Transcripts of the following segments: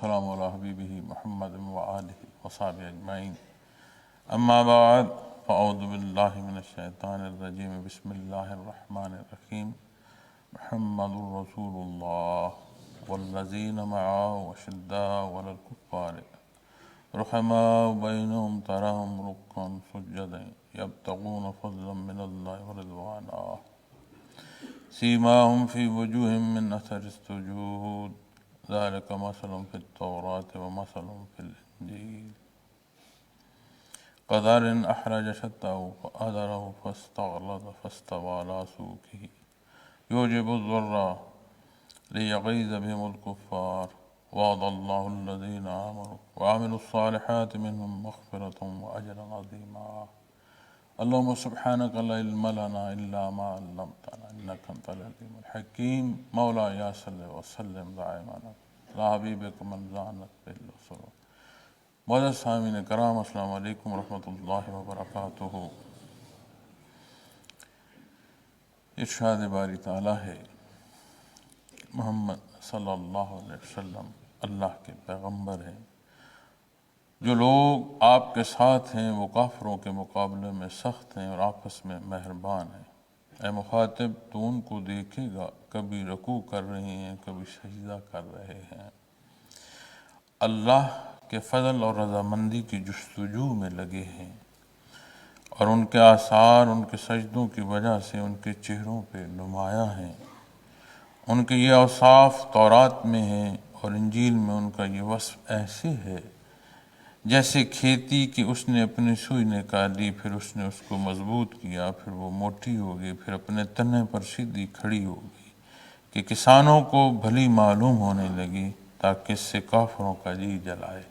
والسلام على حبیبہ محمد وآلہ وصحبہ اجمعین اما بعد فاعوذ باللہ من الشیطان الرجیم بسم اللہ الرحمن الرحیم محمد رسول اللہ والذین معه اشداء علی الکفار رحماء بینہم تراہم رکعا سجدا یبتغون فضلا من اللہ ورضوانا سیماہم فی وجوہہم من اثر السجود ذلك مثل في التوراة ومثل في الإنجيل كزرع أخرج شطأه فآزره فاستغلظ فاستوى على سوقه يعجب الزراع ليغيظ بهم الكفار وعد الله الذين آمنوا وعملوا الصالحات منهم مغفرة وأجرا عظيما اللهم سبحانك لا علم لنا إلا ما علمتنا إنك أنت العليم الحكيم مولاي صل وسلم دائما على حبيبك من زانت بالرسل معزز سامعین کرام السلام علیکم ورحمۃ اللہ وبرکاتہ۔ ارشاد باری تعالیٰ ہے محمد صلی اللہ علیہ وسلم اللہ کے پیغمبر ہیں، جو لوگ آپ کے ساتھ ہیں وہ کافروں کے مقابلے میں سخت ہیں اور آپس میں مہربان ہیں۔ اے مخاطب تو ان کو دیکھے گا، کبھی رکوع کر رہے ہیں کبھی سجدہ کر رہے ہیں، اللہ کے فضل اور رضامندی کی جستجو میں لگے ہیں، اور ان کے آثار ان کے سجدوں کی وجہ سے ان کے چہروں پہ نمایاں ہیں۔ ان کے یہ اوصاف تورات میں ہیں اور انجیل میں ان کا یہ وصف ایسے ہے جیسے کھیتی کہ اس نے اپنی سوئی نکالی، پھر اس نے اس کو مضبوط کیا، پھر وہ موٹی ہوگی، پھر اپنے تنے پر سیدھی کھڑی ہوگی، کہ کسانوں کو بھلی معلوم ہونے لگی تاکہ اس سے کافروں کا جی جلائے۔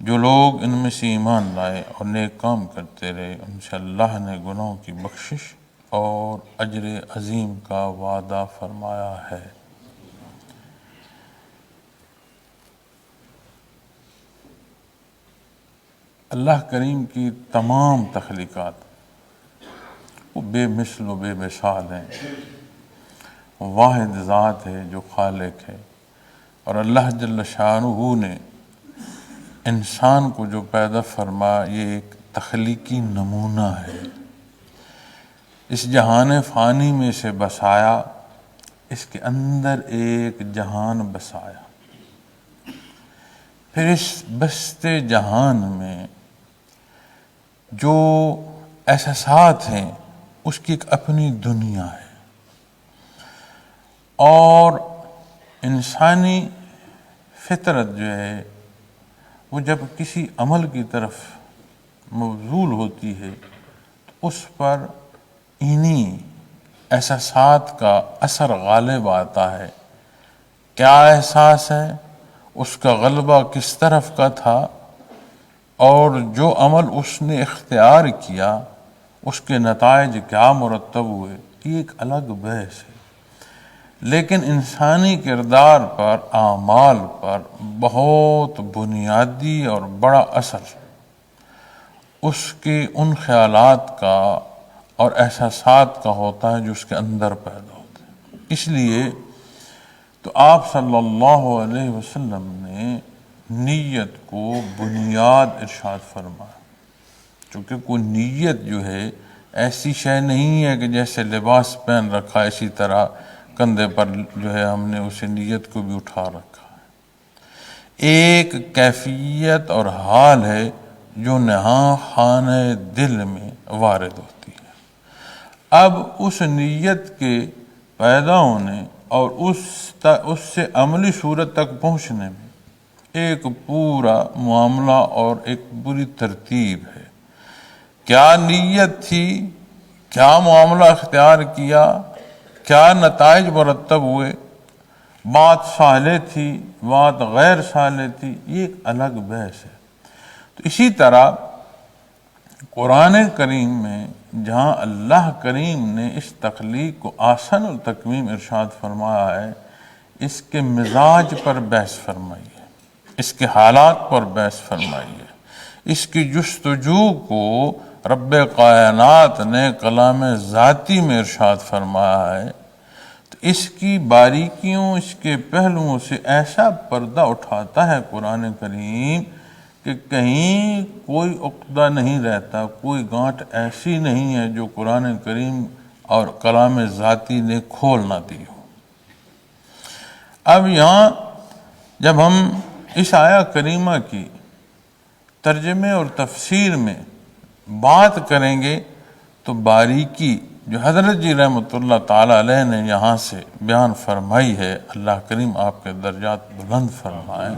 جو لوگ ان میں سے ایمان لائے اور نیک کام کرتے رہے ان سے اللہ نے گناہوں کی بخشش اور اجر عظیم کا وعدہ فرمایا ہے۔ اللہ کریم کی تمام تخلیقات وہ بے مثل و بے مثال ہیں، واحد ذات ہے جو خالق ہے، اور اللہ جل شانہ نے انسان کو جو پیدا فرمایا یہ ایک تخلیقی نمونہ ہے۔ اس جہان فانی میں سے بسایا، اس کے اندر ایک جہان بسایا، پھر اس بستے جہان میں جو احساسات ہیں اس کی ایک اپنی دنیا ہے، اور انسانی فطرت جو ہے وہ جب کسی عمل کی طرف مبذول ہوتی ہے تو اس پر انہی احساسات کا اثر غالب آتا ہے۔ کیا احساس ہے، اس کا غلبہ کس طرف کا تھا، اور جو عمل اس نے اختیار کیا اس کے نتائج کیا مرتب ہوئے، یہ ایک الگ بحث ہے۔ لیکن انسانی کردار پر، اعمال پر بہت بنیادی اور بڑا اثر اس کے ان خیالات کا اور احساسات کا ہوتا ہے جو اس کے اندر پیدا ہوتے ہیں۔ اس لیے تو آپ صلی اللہ علیہ وسلم نے نیت کو بنیاد ارشاد فرمایا، چونکہ کوئی نیت جو ہے ایسی شے نہیں ہے کہ جیسے لباس پہن رکھا اسی طرح کندھے پر جو ہے ہم نے اسے نیت کو بھی اٹھا رکھا ہے۔ ایک کیفیت اور حال ہے جو نہاں خانہ دل میں وارد ہوتی ہے۔ اب اس نیت کے پیدا ہونے اور اس سے عملی صورت تک پہنچنے میں ایک پورا معاملہ اور ایک پوری ترتیب ہے۔ کیا نیت تھی، کیا معاملہ اختیار کیا، کیا نتائج مرتب ہوئے، بات صالح تھی، بات غیر صالح تھی، یہ ایک الگ بحث ہے۔ تو اسی طرح قرآن کریم میں جہاں اللہ کریم نے اس تخلیق کو احسن التقویم ارشاد فرمایا ہے، اس کے مزاج پر بحث فرمائی ہے، اس کے حالات پر بحث فرمائی ہے، اس کی جستجو کو رب کائنات نے کلام ذاتی میں ارشاد فرمایا ہے، تو اس کی باریکیوں، اس کے پہلوؤں سے ایسا پردہ اٹھاتا ہے قرآن کریم کہ کہیں کوئی عقدہ نہیں رہتا، کوئی گانٹھ ایسی نہیں ہے جو قرآن کریم اور کلام ذاتی نے کھول نہ دی ہو۔ اب یہاں جب ہم اس آیہ کریمہ کی ترجمے اور تفسیر میں بات کریں گے تو باریکی جو حضرت جی رحمۃ اللہ تعالیٰ علیہ نے یہاں سے بیان فرمائی ہے، اللہ کریم آپ کے درجات بلند فرمائے،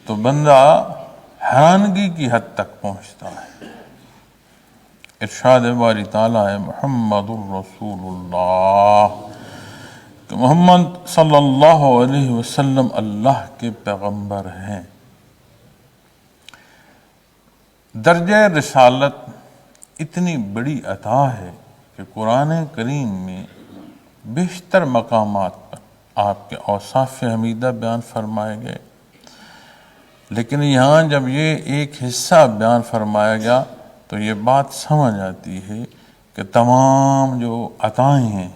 تو بندہ حیرانگی کی حد تک پہنچتا ہے۔ ارشاد باری تعالیٰ ہے محمد الرسول اللہ، کہ محمد صلی اللہ علیہ وسلم اللہ کے پیغمبر ہیں۔ درجہ رسالت اتنی بڑی عطا ہے کہ قرآن کریم میں بیشتر مقامات پر آپ کے اوصاف حمیدہ بیان فرمائے گئے، لیکن یہاں جب یہ ایک حصہ بیان فرمایا گیا تو یہ بات سمجھ آتی ہے کہ تمام جو عطائیں ہیں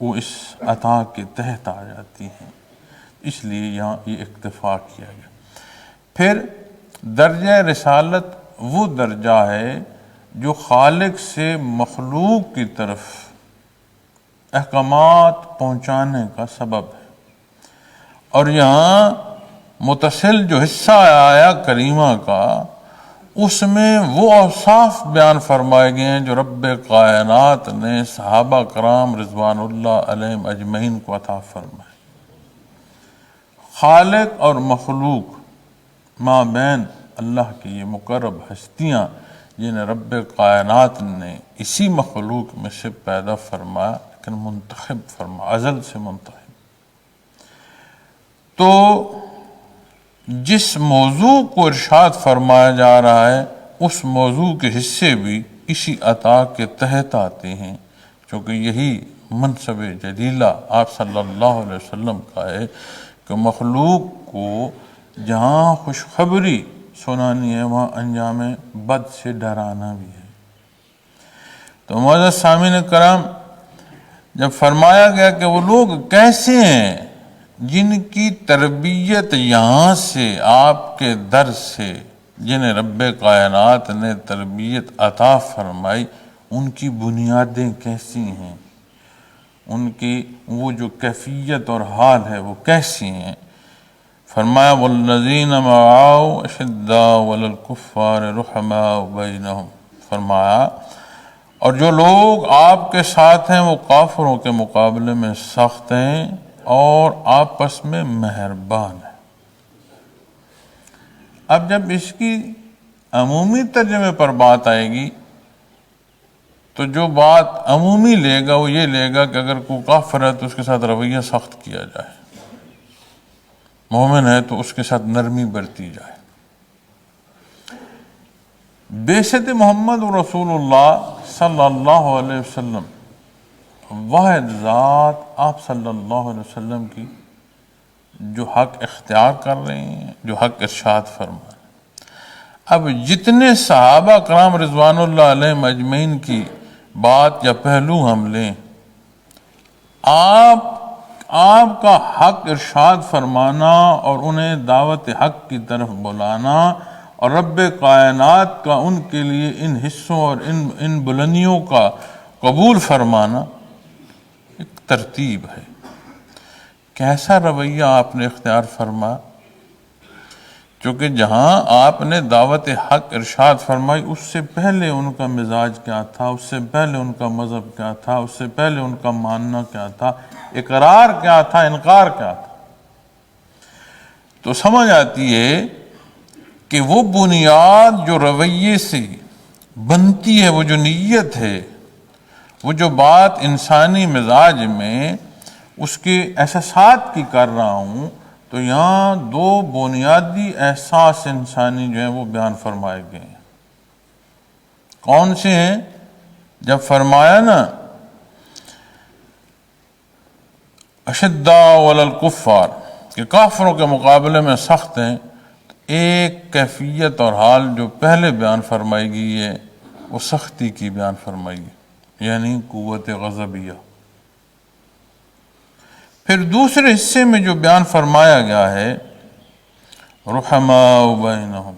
وہ اس عطا کے تحت آ جاتی ہیں، اس لیے یہاں یہ اکتفا کیا گیا۔ پھر درجہ رسالت وہ درجہ ہے جو خالق سے مخلوق کی طرف احکامات پہنچانے کا سبب ہے، اور یہاں متصل جو حصہ آیا کریمہ کا، اس میں وہ اوصاف بیان فرمائے گئے ہیں جو رب کائنات نے صحابہ کرام رضوان اللہ علیہم اجمعین کو عطا فرمائے۔ خالق اور مخلوق مابین اللہ کی یہ مقرب ہستیاں جنہیں رب کائنات نے اسی مخلوق میں سے پیدا فرمایا، لیکن منتخب فرمایا، ازل سے منتخب۔ تو جس موضوع کو ارشاد فرمایا جا رہا ہے اس موضوع کے حصے بھی اسی عطا کے تحت آتے ہیں، چونکہ یہی منصب جلیلہ آپ صلی اللہ علیہ وسلم کا ہے کہ مخلوق کو جہاں خوشخبری سنانی ہے وہاں انجام بد سے ڈرانا بھی ہے۔ تو معزز سامعین کرام، جب فرمایا گیا کہ وہ لوگ کیسے ہیں جن کی تربیت یہاں سے آپ کے در سے، جنہیں رب کائنات نے تربیت عطا فرمائی، ان کی بنیادیں کیسی ہیں، ان کی وہ جو کیفیت اور حال ہے وہ کیسی ہیں۔ فرمایا والذین معه اشداء علی الکفار رحماء بینہم، فرمایا اور جو لوگ آپ کے ساتھ ہیں وہ کافروں کے مقابلے میں سخت ہیں اور آپس میں مہربان ہیں۔ اب جب اس کی عمومی ترجمے پر بات آئے گی تو جو بات عمومی لے گا وہ یہ لے گا کہ اگر کوئی کافر ہے تو اس کے ساتھ رویہ سخت کیا جائے، مومن ہے تو اس کے ساتھ نرمی برتی جائے۔ بعثت محمد رسول اللہ صلی اللہ علیہ وسلم، واحد ذات آپ صلی اللہ علیہ وسلم کی جو حق اختیار کر رہے ہیں، جو حق ارشاد فرما۔ اب جتنے صحابہ کرام رضوان اللہ علیہ مجمعین کی بات یا پہلو ہم لیں، آپ کا حق ارشاد فرمانا اور انہیں دعوت حق کی طرف بلانا اور رب کائنات کا ان کے لیے ان حصوں اور ان بلندیوں کا قبول فرمانا ایک ترتیب ہے۔ کیسا رویہ آپ نے اختیار فرمایا؟ چونکہ جہاں آپ نے دعوت حق ارشاد فرمائی اس سے پہلے ان کا مزاج کیا تھا، اس سے پہلے ان کا مذہب کیا تھا، اس سے پہلے ان کا ماننا کیا تھا، اقرار کیا تھا، انکار کیا تھا، تو سمجھ آتی ہے کہ وہ بنیاد جو رویے سے بنتی ہے، وہ جو نیت ہے، وہ جو بات انسانی مزاج میں اس کے احساسات کی کر رہا ہوں، تو یہاں دو بنیادی احساس انسانی جو ہیں وہ بیان فرمائے گئے ہیں۔ کون سے ہیں؟ جب فرمایا نا اشداء علی الکفار، کہ کافروں کے مقابلے میں سخت ہیں، ایک کیفیت اور حال جو پہلے بیان فرمائی گئی ہے وہ سختی کی بیان فرمائی گئی، یعنی قوت غضبیہ۔ پھر دوسرے حصے میں جو بیان فرمایا گیا ہے رحماء بینہم،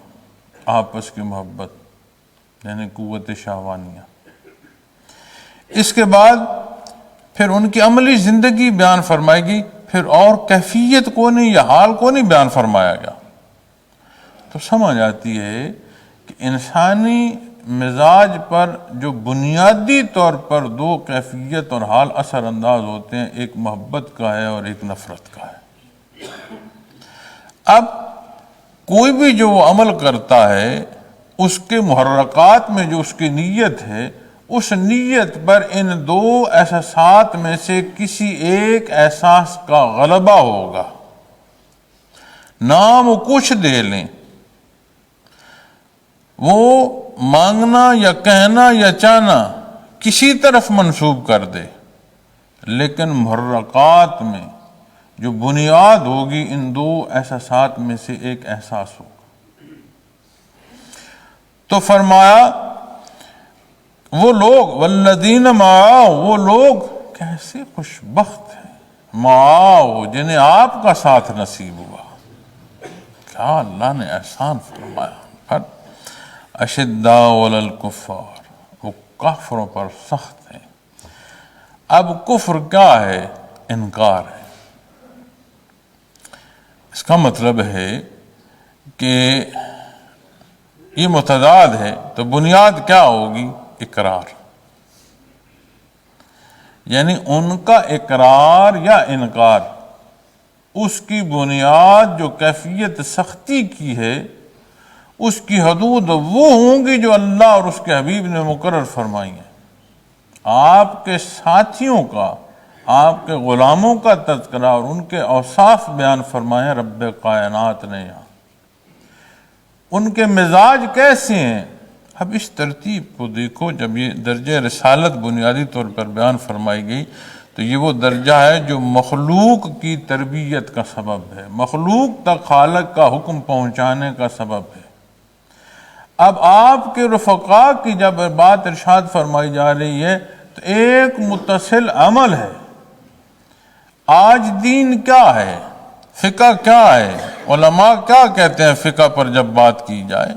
آپس کی محبت یعنی قوت شہوانیہ. اس کے بعد پھر ان کی عملی زندگی بیان فرمائی گئی، پھر اور کیفیت کو نہیں یا حال کو نہیں بیان فرمایا گیا. تو سمجھ آتی ہے کہ انسانی مزاج پر جو بنیادی طور پر دو کیفیت اور حال اثر انداز ہوتے ہیں، ایک محبت کا ہے اور ایک نفرت کا ہے. اب کوئی بھی جو وہ عمل کرتا ہے اس کے محرکات میں جو اس کی نیت ہے، اس نیت پر ان دو احساسات میں سے کسی ایک احساس کا غلبہ ہوگا. نام وہ کچھ دے لیں، وہ مانگنا یا کہنا یا چاہنا کسی طرف منسوب کر دے، لیکن محرکات میں جو بنیاد ہوگی ان دو احساسات میں سے ایک احساس ہوگا. تو فرمایا وہ لوگ والذین معہ، وہ لوگ کیسے خوش بخت ہیں، معہ جنہیں آپ کا ساتھ نصیب ہوا. کیا اللہ نے احسان فرمایا. پر اشداء علی الکفار، وہ کافروں پر سخت ہیں. اب کفر کیا ہے؟ انکار ہے. اس کا مطلب ہے کہ یہ متضاد ہے، تو بنیاد کیا ہوگی؟ اقرار. یعنی ان کا اقرار یا انکار، اس کی بنیاد جو کیفیت سختی کی ہے، اس کی حدود وہ ہوں گی جو اللہ اور اس کے حبیب نے مقرر فرمائی ہیں. آپ کے ساتھیوں کا، آپ کے غلاموں کا تذکرہ اور ان کے اوصاف بیان فرمائے رب کائنات نے یہاں. ان کے مزاج کیسے ہیں؟ اب اس ترتیب کو دیکھو. جب یہ درجہ رسالت بنیادی طور پر بیان فرمائی گئی تو یہ وہ درجہ ہے جو مخلوق کی تربیت کا سبب ہے، مخلوق تک خالق کا حکم پہنچانے کا سبب ہے. اب آپ کے رفقا کی جب بات ارشاد فرمائی جا رہی ہے تو ایک متصل عمل ہے. آج دین کیا ہے، فقہ کیا ہے، علماء کیا کہتے ہیں فقہ پر جب بات کی جائے،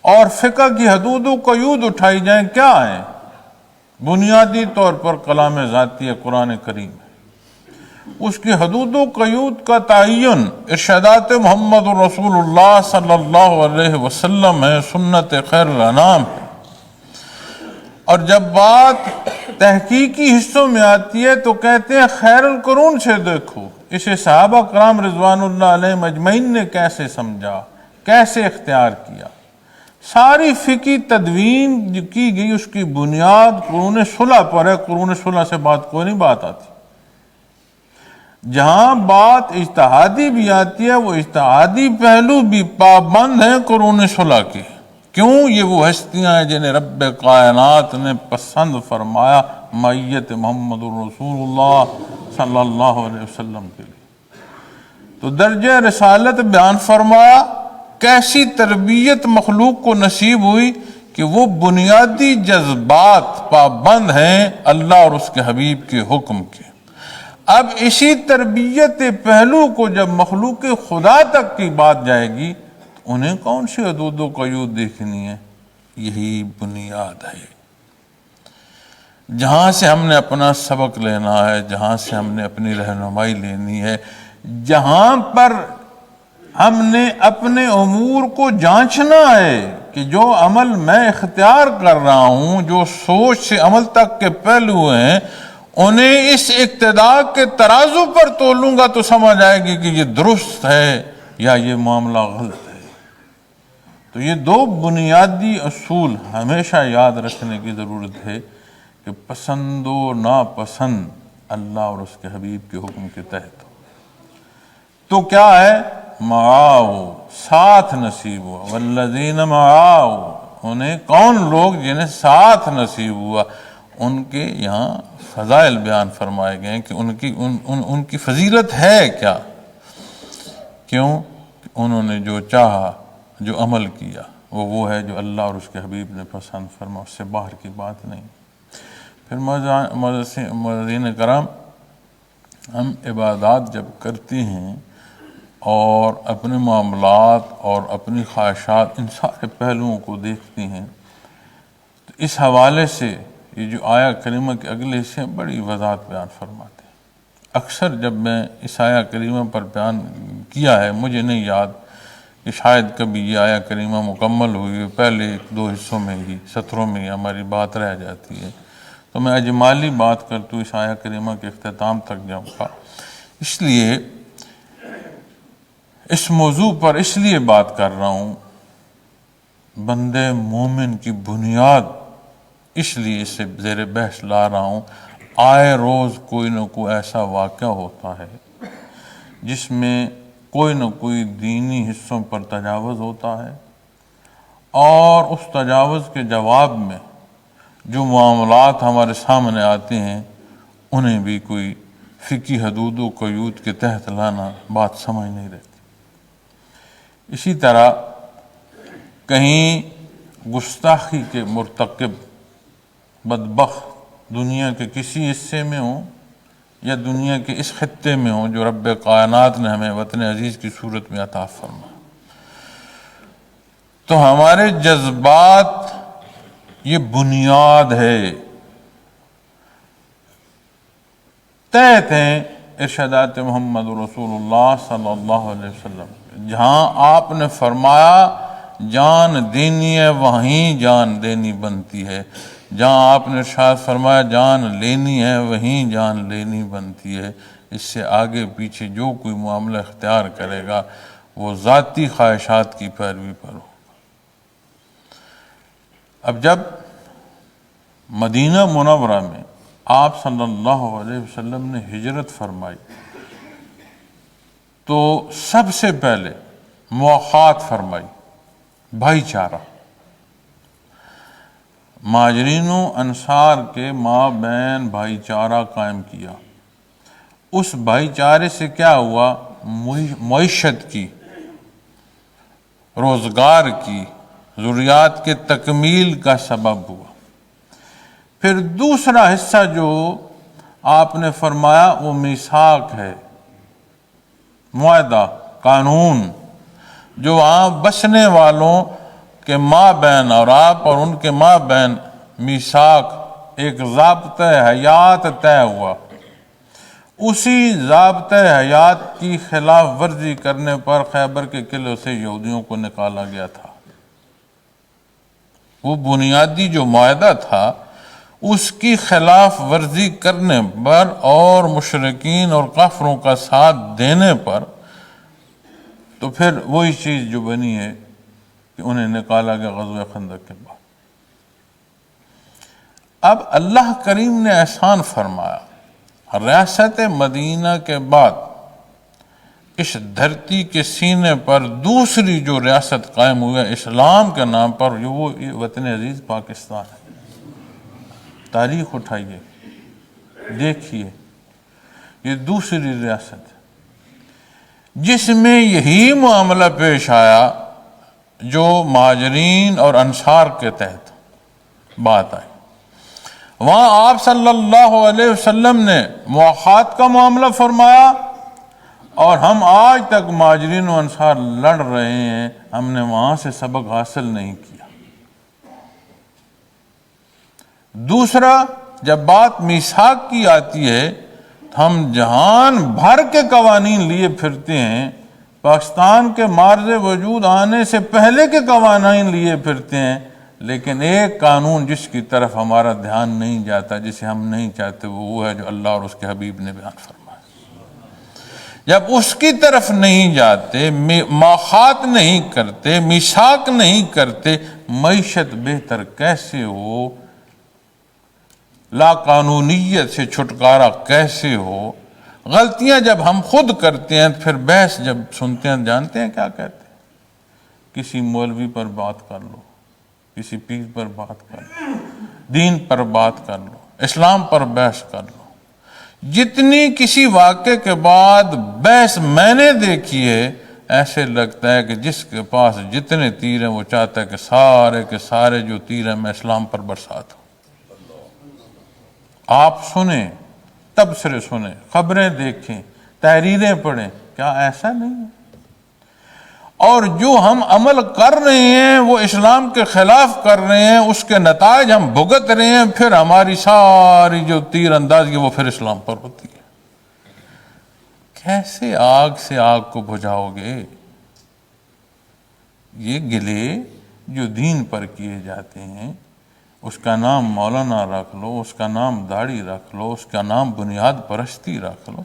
اور فقہ کی حدود و قیود اٹھائی جائیں، کیا ہیں؟ بنیادی طور پر کلام ذاتی ہے، قرآن کریم ہے. اس کی حدود و قیود کا تعین ارشادات محمد رسول اللہ صلی اللہ علیہ وسلم ہے، سنت خیر الانام ہے. اور جب بات تحقیقی حصوں میں آتی ہے تو کہتے ہیں خیر القرون سے دیکھو، اسے صحابہ کرام رضوان اللہ علیہ مجمعین نے کیسے سمجھا، کیسے اختیار کیا. ساری فقہی تدوین جو کی گئی اس کی بنیاد قرون صلح پر ہے. قرون صلح سے بات کوئی نہیں بات آتی. جہاں بات اجتہادی بھی آتی ہے وہ اجتہادی پہلو بھی پابند ہیں قرون صلح کے. کیوں؟ یہ وہ ہستیاں ہیں جنہیں رب کائنات نے پسند فرمایا معیت محمد رسول اللہ صلی اللہ علیہ وسلم کے لیے. تو درجہ رسالت بیان فرمایا. کیسی تربیت مخلوق کو نصیب ہوئی کہ وہ بنیادی جذبات پابند ہیں اللہ اور اس کے حبیب کے حکم کے. اب اسی تربیت پہلو کو جب مخلوق خدا تک کی بات جائے گی تو انہیں کون سی حدود و قیود دیکھنی ہے؟ یہی بنیاد ہے جہاں سے ہم نے اپنا سبق لینا ہے، جہاں سے ہم نے اپنی رہنمائی لینی ہے، جہاں پر ہم نے اپنے امور کو جانچنا ہے کہ جو عمل میں اختیار کر رہا ہوں، جو سوچ سے عمل تک کے پہلو ہیں، انہیں اس اقتداء کے ترازو پر تولوں گا تو سمجھ آئے گی کہ یہ درست ہے یا یہ معاملہ غلط ہے. تو یہ دو بنیادی اصول ہمیشہ یاد رکھنے کی ضرورت ہے کہ پسند و ناپسند اللہ اور اس کے حبیب کے حکم کے تحت ہو. تو کیا ہے؟ معاو، ساتھ نصیب ہوا. والذین معاو، انہیں کون لوگ جنہیں ساتھ نصیب ہوا. ان کے یہاں فضائل بیان فرمائے گئے کہ ان کی فضیلت ہے کیا. کیوں؟ انہوں نے جو چاہا، جو عمل کیا، وہ ہے جو اللہ اور اس کے حبیب نے پسند فرما، اس سے باہر کی بات نہیں. پھر معززین کرام ہم عبادات جب کرتے ہیں اور اپنے معاملات اور اپنی خواہشات ان سارے پہلوؤں کو دیکھتے ہیں تو اس حوالے سے یہ جو آیا کریمہ کے اگلے حصے بڑی وضاحت بیان فرماتے ہیں۔ اکثر جب میں اس آیا کریمہ پر بیان کیا ہے، مجھے نہیں یاد کہ شاید کبھی یہ آیا کریمہ مکمل ہوئی، پہلے 2 حصوں میں ہی، سطروں میں ہی ہماری بات رہ جاتی ہے، تو میں اجمالی بات کرتا ہوں، اس آیا کریمہ کے اختتام تک جاؤں گا۔ اس لیے اس موضوع پر اس لیے بات کر رہا ہوں، بندے مومن کی بنیاد اس لیے اسے زیر بحث لا رہا ہوں، آئے روز کوئی نہ کوئی ایسا واقعہ ہوتا ہے جس میں کوئی نہ کوئی دینی حصوں پر تجاوز ہوتا ہے، اور اس تجاوز کے جواب میں جو معاملات ہمارے سامنے آتے ہیں انہیں بھی کوئی فقہی حدود و قیود کے تحت لانا بات سمجھ نہیں رہتی۔ اسی طرح کہیں گستاخی کے مرتکب بدبخت دنیا کے کسی حصے میں ہوں یا دنیا کے اس خطے میں ہوں جو رب کائنات نے ہمیں وطن عزیز کی صورت میں عطا فرمایا، تو ہمارے جذبات یہ بنیاد ہے، تحت ہیں ارشادات محمد رسول اللہ صلی اللہ علیہ وسلم۔ جہاں آپ نے فرمایا جان دینی ہے وہیں جان دینی بنتی ہے، جہاں آپ نے ارشاد فرمایا جان لینی ہے وہیں جان لینی بنتی ہے، اس سے آگے پیچھے جو کوئی معاملہ اختیار کرے گا وہ ذاتی خواہشات کی پیروی پر ہوگا۔ اب جب مدینہ منورہ میں آپ صلی اللہ علیہ وسلم نے ہجرت فرمائی تو سب سے پہلے مواخات فرمائی، بھائی چارہ، مہاجرین و انصار کے مابین بھائی چارہ قائم کیا۔ اس بھائی چارے سے کیا ہوا؟ معیشت کی، روزگار کی، ضروریات کے تکمیل کا سبب ہوا۔ پھر دوسرا حصہ جو آپ نے فرمایا وہ میثاق ہے، معاہدہ، قانون، جو وہاں بسنے والوں کے مابین اور آپ اور ان کے مابین میثاق، ایک ضابطہ حیات طے ہوا۔ اسی ضابطہ حیات کی خلاف ورزی کرنے پر خیبر کے قلعوں سے یہودیوں کو نکالا گیا تھا۔ وہ بنیادی جو معاہدہ تھا اس کی خلاف ورزی کرنے پر اور مشرکین اور کافروں کا ساتھ دینے پر تو پھر وہی چیز جو بنی ہے کہ انہیں نکالا گیا غزوہ خندق کے بعد۔ اب اللہ کریم نے احسان فرمایا، ریاست مدینہ کے بعد اس دھرتی کے سینے پر دوسری جو ریاست قائم ہوئی ہے اسلام کے نام پر، وہ وطن عزیز پاکستان ہے۔ تاریخ اٹھائیے، دیکھیے، یہ دوسری ریاست ہے جس میں یہی معاملہ پیش آیا جو مہاجرین اور انصار کے تحت بات آئی۔ وہاں آپ صلی اللہ علیہ وسلم نے مواخات کا معاملہ فرمایا، اور ہم آج تک مہاجرین و انصار لڑ رہے ہیں، ہم نے وہاں سے سبق حاصل نہیں کیا۔ دوسرا، جب بات میثاق کی آتی ہے تو ہم جہان بھر کے قوانین لیے پھرتے ہیں، پاکستان کے معرض وجود آنے سے پہلے کے قوانین لیے پھرتے ہیں، لیکن ایک قانون جس کی طرف ہمارا دھیان نہیں جاتا، جسے ہم نہیں چاہتے، وہ ہے جو اللہ اور اس کے حبیب نے بیان فرمایا۔ جب اس کی طرف نہیں جاتے، مواخات نہیں کرتے، میثاق نہیں کرتے، معیشت بہتر کیسے ہو، لا قانونیت سے چھٹکارا کیسے ہو؟ غلطیاں جب ہم خود کرتے ہیں پھر بحث جب سنتے ہیں جانتے ہیں کیا کہتے ہیں؟ کسی مولوی پر بات کر لو، کسی پیر پر بات کر لو، دین پر بات کر لو، اسلام پر بحث کر لو۔ جتنی کسی واقعے کے بعد بحث میں نے دیکھی ہے، ایسے لگتا ہے کہ جس کے پاس جتنے تیر ہیں وہ چاہتا ہے کہ سارے کے سارے جو تیر ہیں میں اسلام پر برسات ہوں۔ آپ سنیں تبصرے سنیں، خبریں دیکھیں، تحریریں پڑھیں، کیا ایسا نہیں ہے؟ اور جو ہم عمل کر رہے ہیں وہ اسلام کے خلاف کر رہے ہیں، اس کے نتائج ہم بھگت رہے ہیں، پھر ہماری ساری جو تیر اندازی وہ پھر اسلام پر ہوتی ہے۔ کیسے آگ سے آگ کو بجھاؤ گے؟ یہ گلے جو دین پر کیے جاتے ہیں، اس کا نام مولانا رکھ لو، اس کا نام داڑھی رکھ لو، اس کا نام بنیاد پرستی رکھ لو،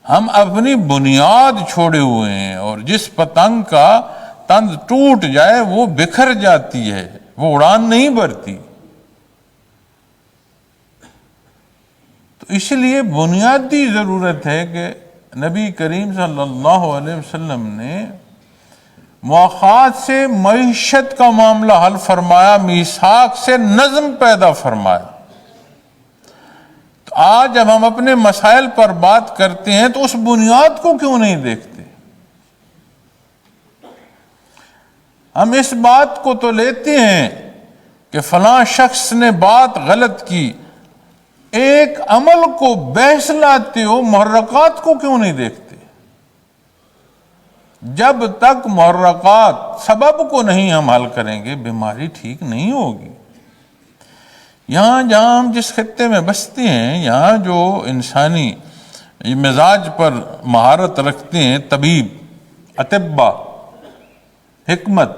ہم اپنی بنیاد چھوڑے ہوئے ہیں، اور جس پتنگ کا تند ٹوٹ جائے وہ بکھر جاتی ہے، وہ اڑان نہیں بھرتی۔ تو اس لیے بنیادی ضرورت ہے کہ نبی کریم صلی اللہ علیہ وسلم نے مواخات سے معیشت کا معاملہ حل فرمایا، میثاق سے نظم پیدا فرمایا۔ تو آج جب ہم اپنے مسائل پر بات کرتے ہیں تو اس بنیاد کو کیوں نہیں دیکھتے؟ ہم اس بات کو تو لیتے ہیں کہ فلاں شخص نے بات غلط کی، ایک عمل کو بحث لاتے ہو، محرکات کو کیوں نہیں دیکھتے؟ جب تک محرکات سبب کو نہیں ہم حل کریں گے، بیماری ٹھیک نہیں ہوگی۔ یہاں جہاں ہم جس خطے میں بستے ہیں، یہاں جو انسانی مزاج پر مہارت رکھتے ہیں، طبیب، اطباء، حکمت،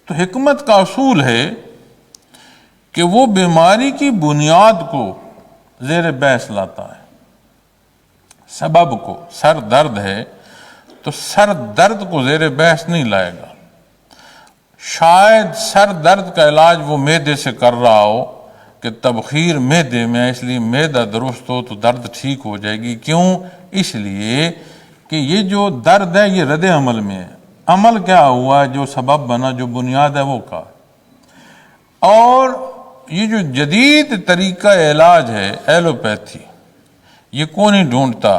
تو حکمت کا اصول ہے کہ وہ بیماری کی بنیاد کو زیر بحث لاتا ہے، سبب کو۔ سر درد ہے تو سر درد کو زیر بحث نہیں لائے گا۔ شاید سر درد کا علاج وہ معدے سے کر رہا ہو کہ تبخیر معدے میں، اس لیے معدہ درست ہو تو درد ٹھیک ہو جائے گی۔ کیوں؟ اس لیے کہ یہ جو درد ہے یہ رد عمل میں ہے۔ عمل کیا ہوا؟ جو سبب بنا، جو بنیاد ہے وہ کا۔ اور یہ جو جدید طریقہ علاج ہے ایلوپیتھی، یہ کون نہیں ڈھونڈتا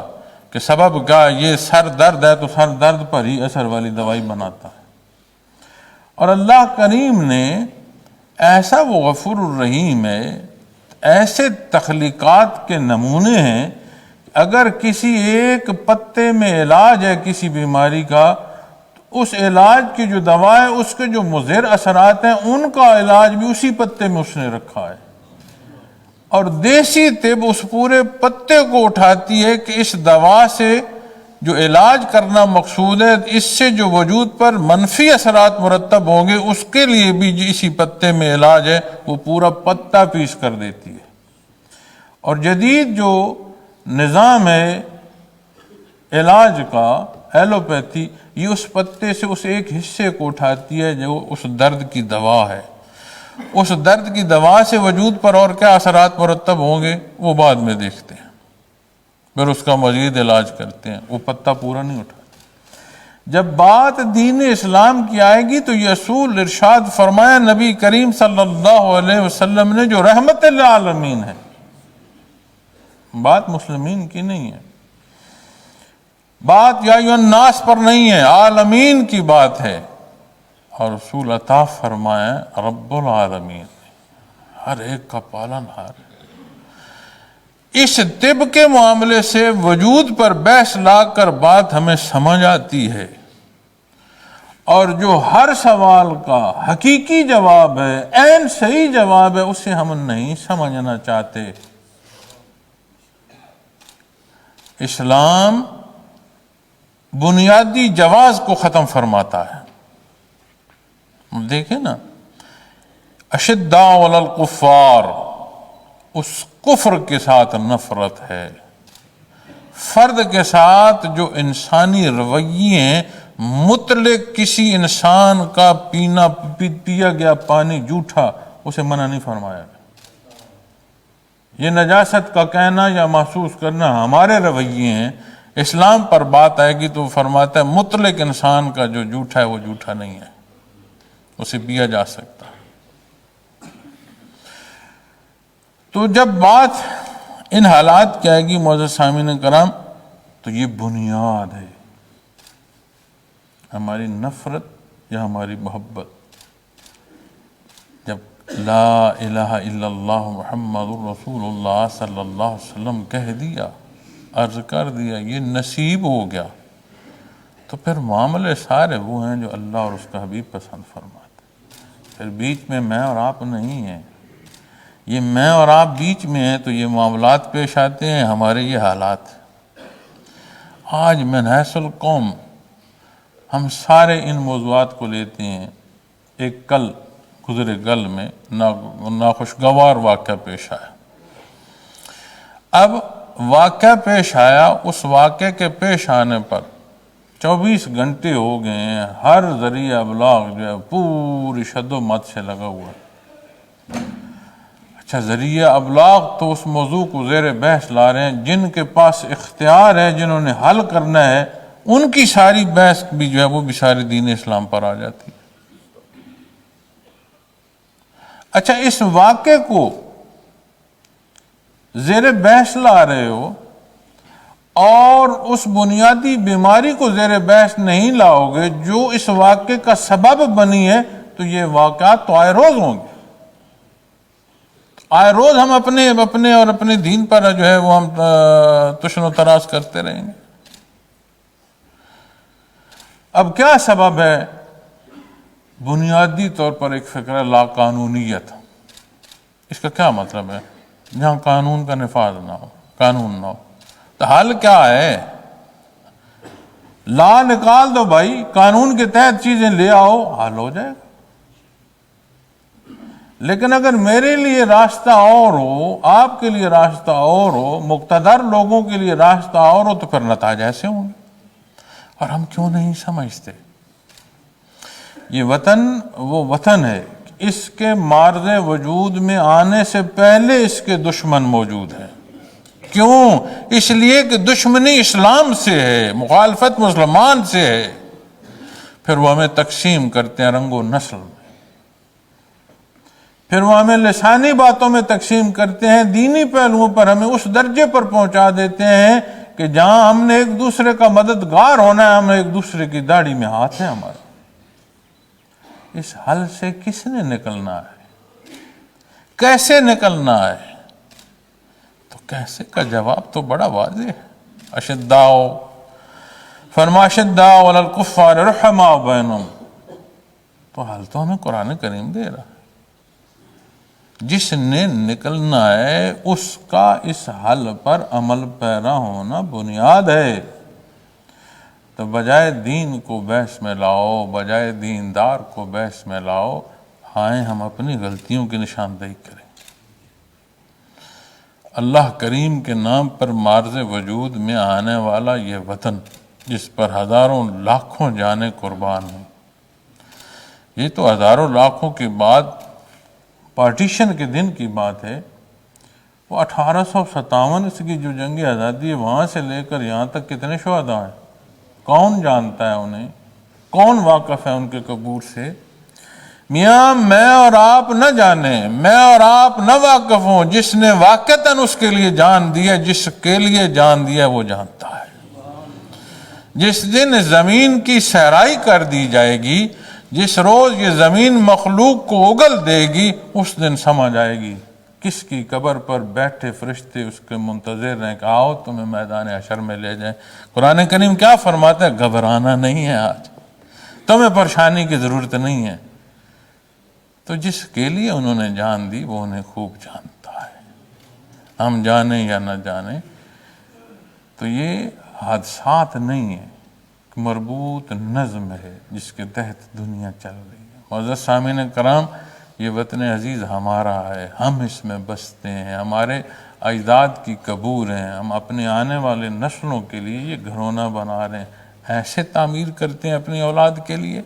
کہ سبب کیا، یہ سر درد ہے تو سر درد پر ہی اثر والی دوائی بناتا ہے۔ اور اللہ کریم نے ایسا، وہ غفور الرحیم ہے، ایسے تخلیقات کے نمونے ہیں، اگر کسی ایک پتے میں علاج ہے کسی بیماری کا، تو اس علاج کی جو دوا ہے، اس کے جو مضر اثرات ہیں، ان کا علاج بھی اسی پتے میں اس نے رکھا ہے۔ اور دیسی طب اس پورے پتے کو اٹھاتی ہے کہ اس دوا سے جو علاج کرنا مقصود ہے، اس سے جو وجود پر منفی اثرات مرتب ہوں گے، اس کے لیے بھی اسی پتے میں علاج ہے، وہ پورا پتا پیس کر دیتی ہے۔ اور جدید جو نظام ہے علاج کا، ایلوپیتھی، یہ اس پتے سے اس ایک حصے کو اٹھاتی ہے جو اس درد کی دوا ہے۔ اس درد کی دوا سے وجود پر اور کیا اثرات مرتب ہوں گے وہ بعد میں دیکھتے ہیں، پھر اس کا مزید علاج کرتے ہیں، وہ پتا پورا نہیں اٹھاتے۔ جب بات دین اسلام کی آئے گی تو یہ اصول ارشاد فرمایا نبی کریم صلی اللہ علیہ وسلم نے، جو رحمت للعالمین ہے، بات مسلمین کی نہیں ہے، بات یا ایھا الناس پر نہیں ہے، عالمین کی بات ہے۔ اور رسول عطا فرمائے رب العالمین، ہر ایک کا پالن ہار۔ اس طب کے معاملے سے وجود پر بحث لا کر بات ہمیں سمجھ آتی ہے، اور جو ہر سوال کا حقیقی جواب ہے، عین صحیح جواب ہے، اسے ہم نہیں سمجھنا چاہتے۔ اسلام بنیادی جواز کو ختم فرماتا ہے۔ دیکھیں نا، اشداء علی الکفار، اس کفر کے ساتھ نفرت ہے۔ فرد کے ساتھ جو انسانی رویے ہیں، مطلق کسی انسان کا پیا گیا پانی جھوٹا، اسے منع نہیں فرمایا۔ یہ نجاست کا کہنا یا محسوس کرنا ہمارے رویے ہیں۔ اسلام پر بات آئے گی تو فرماتا ہے مطلق انسان کا جو جھوٹا ہے وہ جھوٹا نہیں ہے، اسے پیا جا سکتا۔ تو جب بات ان حالات کی آئے گی معزز سامعین کرام، تو یہ بنیاد ہے ہماری نفرت یا ہماری محبت۔ جب لا الہ الا اللہ محمد الرسول اللہ صلی اللہ علیہ وسلم کہہ دیا، عرض کر دیا، یہ نصیب ہو گیا، تو پھر معاملے سارے وہ ہیں جو اللہ اور اس کا حبیب پسند فرماتے۔ پھر بیچ میں اور آپ نہیں ہیں، یہ میں اور آپ بیچ میں ہیں تو یہ معاملات پیش آتے ہیں، ہمارے یہ حالات۔ آج من حیث القوم ہم سارے ان موضوعات کو لیتے ہیں۔ ایک گزرے کل میں ناخوشگوار واقعہ پیش آیا۔ اب واقعہ پیش آیا، اس واقعے کے پیش آنے پر 24 گھنٹے ہو گئے ہیں، ہر ذریعہ ابلاغ جو ہے پوری شد و مت سے لگا ہوا ہے۔ اچھا، ذریعہ ابلاغ تو اس موضوع کو زیر بحث لا رہے ہیں، جن کے پاس اختیار ہے، جنہوں نے حل کرنا ہے، ان کی ساری بحث بھی جو ہے وہ بھی ساری دین اسلام پر آ جاتی ہے۔ اچھا، اس واقعے کو زیر بحث لا رہے ہو اور اس بنیادی بیماری کو زیر بحث نہیں لاؤ گے جو اس واقعے کا سبب بنی ہے، تو یہ واقعات تو آئے روز ہوں گے۔ آئے روز ہم اپنے دین پر جو ہے وہ ہم تشن و تراش کرتے رہیں گے۔ اب کیا سبب ہے؟ بنیادی طور پر ایک فکر ہے لا قانونیت۔ اس کا کیا مطلب ہے؟ جہاں قانون کا نفاذ نہ ہو، قانون نہ ہو، تو حل کیا ہے؟ لا نکال دو بھائی، قانون کے تحت چیزیں لے آؤ، حل ہو جائے گا۔ لیکن اگر میرے لیے راستہ اور ہو، آپ کے لیے راستہ اور ہو، مقتدر لوگوں کے لیے راستہ اور ہو، تو پھر نتائج ایسے ہوں گے۔ اور ہم کیوں نہیں سمجھتے؟ یہ وطن وہ وطن ہے، اس کے معرض وجود میں آنے سے پہلے اس کے دشمن موجود ہیں۔ کیوں؟ اس لیے کہ دشمنی اسلام سے ہے، مخالفت مسلمان سے ہے۔ پھر وہ ہمیں تقسیم کرتے ہیں رنگ و نسل میں، پھر وہ ہمیں لسانی باتوں میں تقسیم کرتے ہیں، دینی پہلوؤں پر ہمیں اس درجے پر پہنچا دیتے ہیں کہ جہاں ہم نے ایک دوسرے کا مددگار ہونا ہے، ہم ایک دوسرے کی داڑھی میں ہاتھ ہے ہمارے۔ اس حل سے کس نے نکلنا ہے؟ کیسے نکلنا ہے؟ تو کیسے کا جواب تو بڑا واضح ہے۔ اشداء فرما اشداء علی الکفار رحماء بینہم، تو حل تو ہمیں قرآن کریم دے رہا ہے۔ جس نے نکلنا ہے اس کا اس حل پر عمل پیرا ہونا بنیاد ہے۔ تو بجائے دین کو بحث میں لاؤ، بجائے دیندار کو بحث میں لاؤ، آئیں ہم اپنی غلطیوں کی نشاندہی کریں۔ اللہ کریم کے نام پر معرض وجود میں آنے والا یہ وطن، جس پر ہزاروں لاکھوں جانیں قربان ہیں، یہ تو ہزاروں لاکھوں کے بعد پارٹیشن کے دن کی بات ہے۔ وہ 1857 کی جو جنگ آزادی ہے، وہاں سے لے کر یہاں تک کتنے شہداء ہیں؟ کون جانتا ہے انہیں؟ کون واقف ہے ان کے قبور سے؟ میاں میں اور آپ نہ جانیں، میں اور آپ نہ واقف ہوں، جس نے واقعتاً اس کے لیے جان دیا، جس کے لیے جان دیا وہ جانتا ہے۔ جس دن زمین کی صحرائی کر دی جائے گی، جس روز یہ زمین مخلوق کو اگل دے گی، اس دن سمجھ آئے گی کس کی قبر پر بیٹھے فرشتے اس کے منتظر ہیں کہ آؤ تمہیں میدان حشر میں لے جائیں۔ قرآن کریم کیا فرماتا ہے؟ گھبرانا نہیں ہے، آج تمہیں پریشانی کی ضرورت نہیں ہے۔ تو جس کے لیے انہوں نے جان دی وہ انہیں خوب جانتا ہے۔ ہم جانیں یا نہ جانیں، تو یہ حادثات نہیں ہیں، مربوط نظم ہے جس کے تحت دنیا چل رہی ہے۔ معزز سامعین کرام، یہ وطن عزیز ہمارا ہے، ہم اس میں بستے ہیں، ہمارے اجداد کی قبور ہیں، ہم اپنے آنے والے نسلوں کے لیے یہ گھرونا بنا رہے ہیں، ایسے تعمیر کرتے ہیں اپنی اولاد کے لیے۔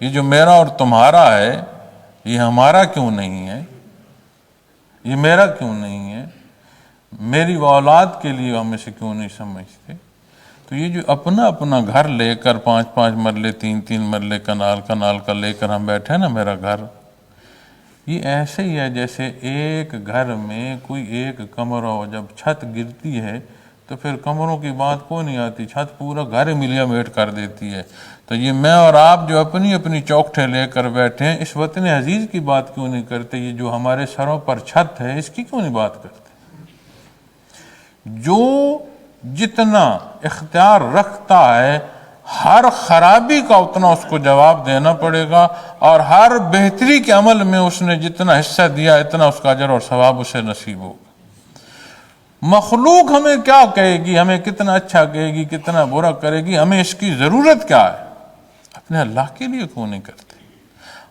یہ جو میرا اور تمہارا ہے، یہ ہمارا کیوں نہیں ہے؟ یہ میرا کیوں نہیں ہے؟ میری اولاد کے لیے ہم اسے کیوں نہیں سمجھتے؟ تو یہ جو اپنا اپنا گھر لے کر 5 مرلے 3 مرلے کنال کا لے کر ہم بیٹھے ہیں نا، میرا گھر، یہ ایسے ہی ہے جیسے ایک گھر میں کوئی ایک کمرہ ہو، جب چھت گرتی ہے تو پھر کمروں کی بات کو نہیں آتی، چھت پورا گھر ملیا میٹ کر دیتی ہے۔ تو یہ میں اور آپ جو اپنی اپنی چوکٹیں لے کر بیٹھے ہیں، اس وطن عزیز کی بات کیوں نہیں کرتے؟ یہ جو ہمارے سروں پر چھت ہے، اس کی کیوں نہیں بات کرتے؟ جو جتنا اختیار رکھتا ہے، ہر خرابی کا اتنا اس کو جواب دینا پڑے گا، اور ہر بہتری کے عمل میں اس نے جتنا حصہ دیا اتنا اس کا اجر اور ثواب اسے نصیب ہوگا۔ مخلوق ہمیں کیا کہے گی، ہمیں کتنا اچھا کہے گی، کتنا برا کرے گی، ہمیں اس کی ضرورت کیا ہے؟ اپنے اللہ کے لیے کیوں نہیں کرتے؟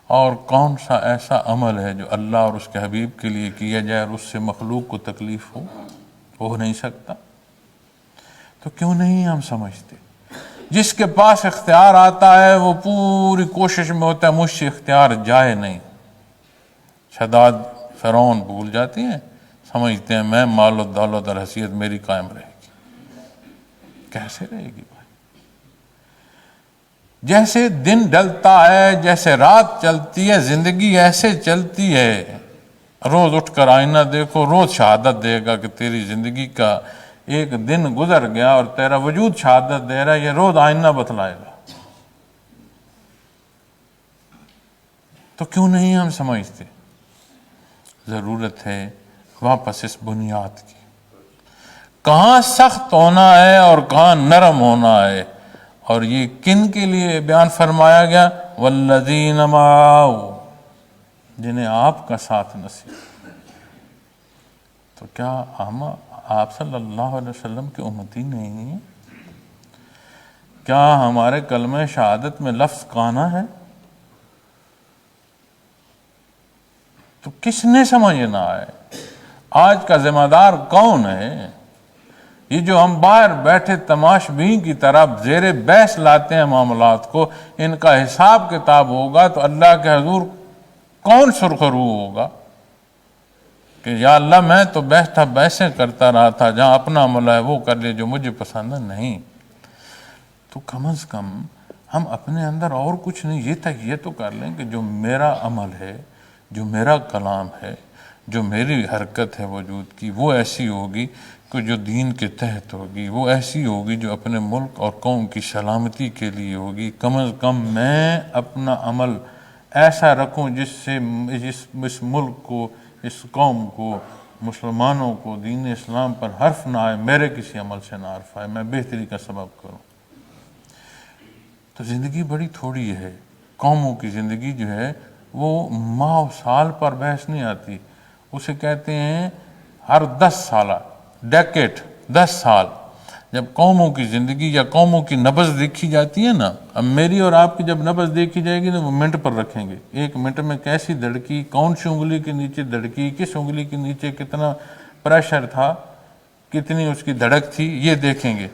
اور کون سا ایسا عمل ہے جو اللہ اور اس کے حبیب کے لیے کیا جائے اور اس سے مخلوق کو تکلیف ہو نہیں سکتا؟ تو کیوں نہیں ہم سمجھتے؟ جس کے پاس اختیار آتا ہے وہ پوری کوشش میں ہوتا ہے مجھ سے اختیار جائے نہیں۔ شداد فرعون بھول جاتی ہیں، سمجھتے ہیں میں مال و دولت اور حیثیت میری قائم رہے گی۔ کیسے رہے گی بھائی؟ جیسے دن ڈلتا ہے، جیسے رات چلتی ہے، زندگی ایسے چلتی ہے۔ روز اٹھ کر آئینہ دیکھو، روز شہادت دے گا کہ تیری زندگی کا ایک دن گزر گیا اور تیرا وجود شہادت دے رہا ہے، یہ روز آئینہ بتلائے گا۔ تو کیوں نہیں ہم سمجھتے؟ ضرورت ہے واپس اس بنیاد کی، کہاں سخت ہونا ہے اور کہاں نرم ہونا ہے۔ اور یہ کن کے لیے بیان فرمایا گیا؟ والذین معہ، جنہیں آپ کا ساتھ نصیب۔ تو کیا ہم آپ صلی اللہ علیہ وسلم کی امتی نہیں ہیں؟ کیا ہمارے کلمہ شہادت میں لفظ کانا ہے؟ تو کس نے سمجھنا ہے؟ آج کا ذمہ دار کون ہے؟ یہ جو ہم باہر بیٹھے تماش بین کی طرح زیر بحث لاتے ہیں معاملات کو، ان کا حساب کتاب ہوگا تو اللہ کے حضور کون سرخرو ہوگا کہ یا اللہ میں تو بیٹھا بحثیں کرتا رہا تھا، جہاں اپنا عمل ہے وہ کر لے جو مجھے پسند ہے؟ نہیں۔ تو کم از کم ہم اپنے اندر اور کچھ نہیں، یہ تو کر لیں کہ جو میرا عمل ہے، جو میرا کلام ہے، جو میری حرکت ہے وجود کی، وہ ایسی ہوگی کہ جو دین کے تحت ہوگی، وہ ایسی ہوگی جو اپنے ملک اور قوم کی سلامتی کے لیے ہوگی۔ کم از کم میں اپنا عمل ایسا رکھوں جس سے اس ملک کو، اس قوم کو، مسلمانوں کو دین اسلام پر حرف نہ آئے، میرے کسی عمل سے نہ حرف آئے، میں بہتری کا سبب کروں۔ تو زندگی بڑی تھوڑی ہے۔ قوموں کی زندگی جو ہے وہ ماہ و سال پر بحث نہیں آتی، اسے کہتے ہیں ہر 10 سالہ ڈیکیٹ، 10 سال۔ جب قوموں کی زندگی یا قوموں کی نبض دیکھی جاتی ہے نا، اب میری اور آپ کی جب نبض دیکھی جائے گی نا، وہ منٹ پر رکھیں گے، 1 منٹ میں کیسی دھڑکی، کون سی انگلی کے نیچے دھڑکی، کس انگلی کے نیچے کتنا پریشر تھا، کتنی اس کی دھڑک تھی، یہ دیکھیں گے۔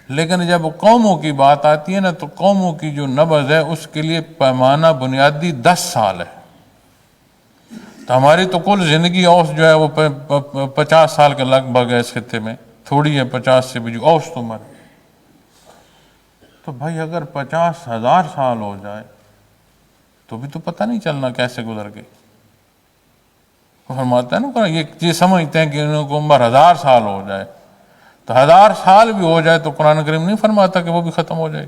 لیکن جب قوموں کی بات آتی ہے نا، تو قوموں کی جو نبض ہے اس کے لیے پیمانہ بنیادی 10 سال ہے۔ تو ہماری تو کل زندگی اوسط جو ہے وہ 50 سال کے لگ بھگ ہے اس خطے میں، تھوڑی ہے 50 سے بھی جو اوسط عمر۔ تو بھائی اگر 50,000 سال ہو جائے تو بھی تو پتہ نہیں چلنا کیسے گزر گئے۔ فرماتا ہے نا، یہ سمجھتے ہیں کہ انہوں کو عمر 1000 سال ہو جائے، تو 1000 سال بھی ہو جائے تو قرآن کریم نہیں فرماتا کہ وہ بھی ختم ہو جائے۔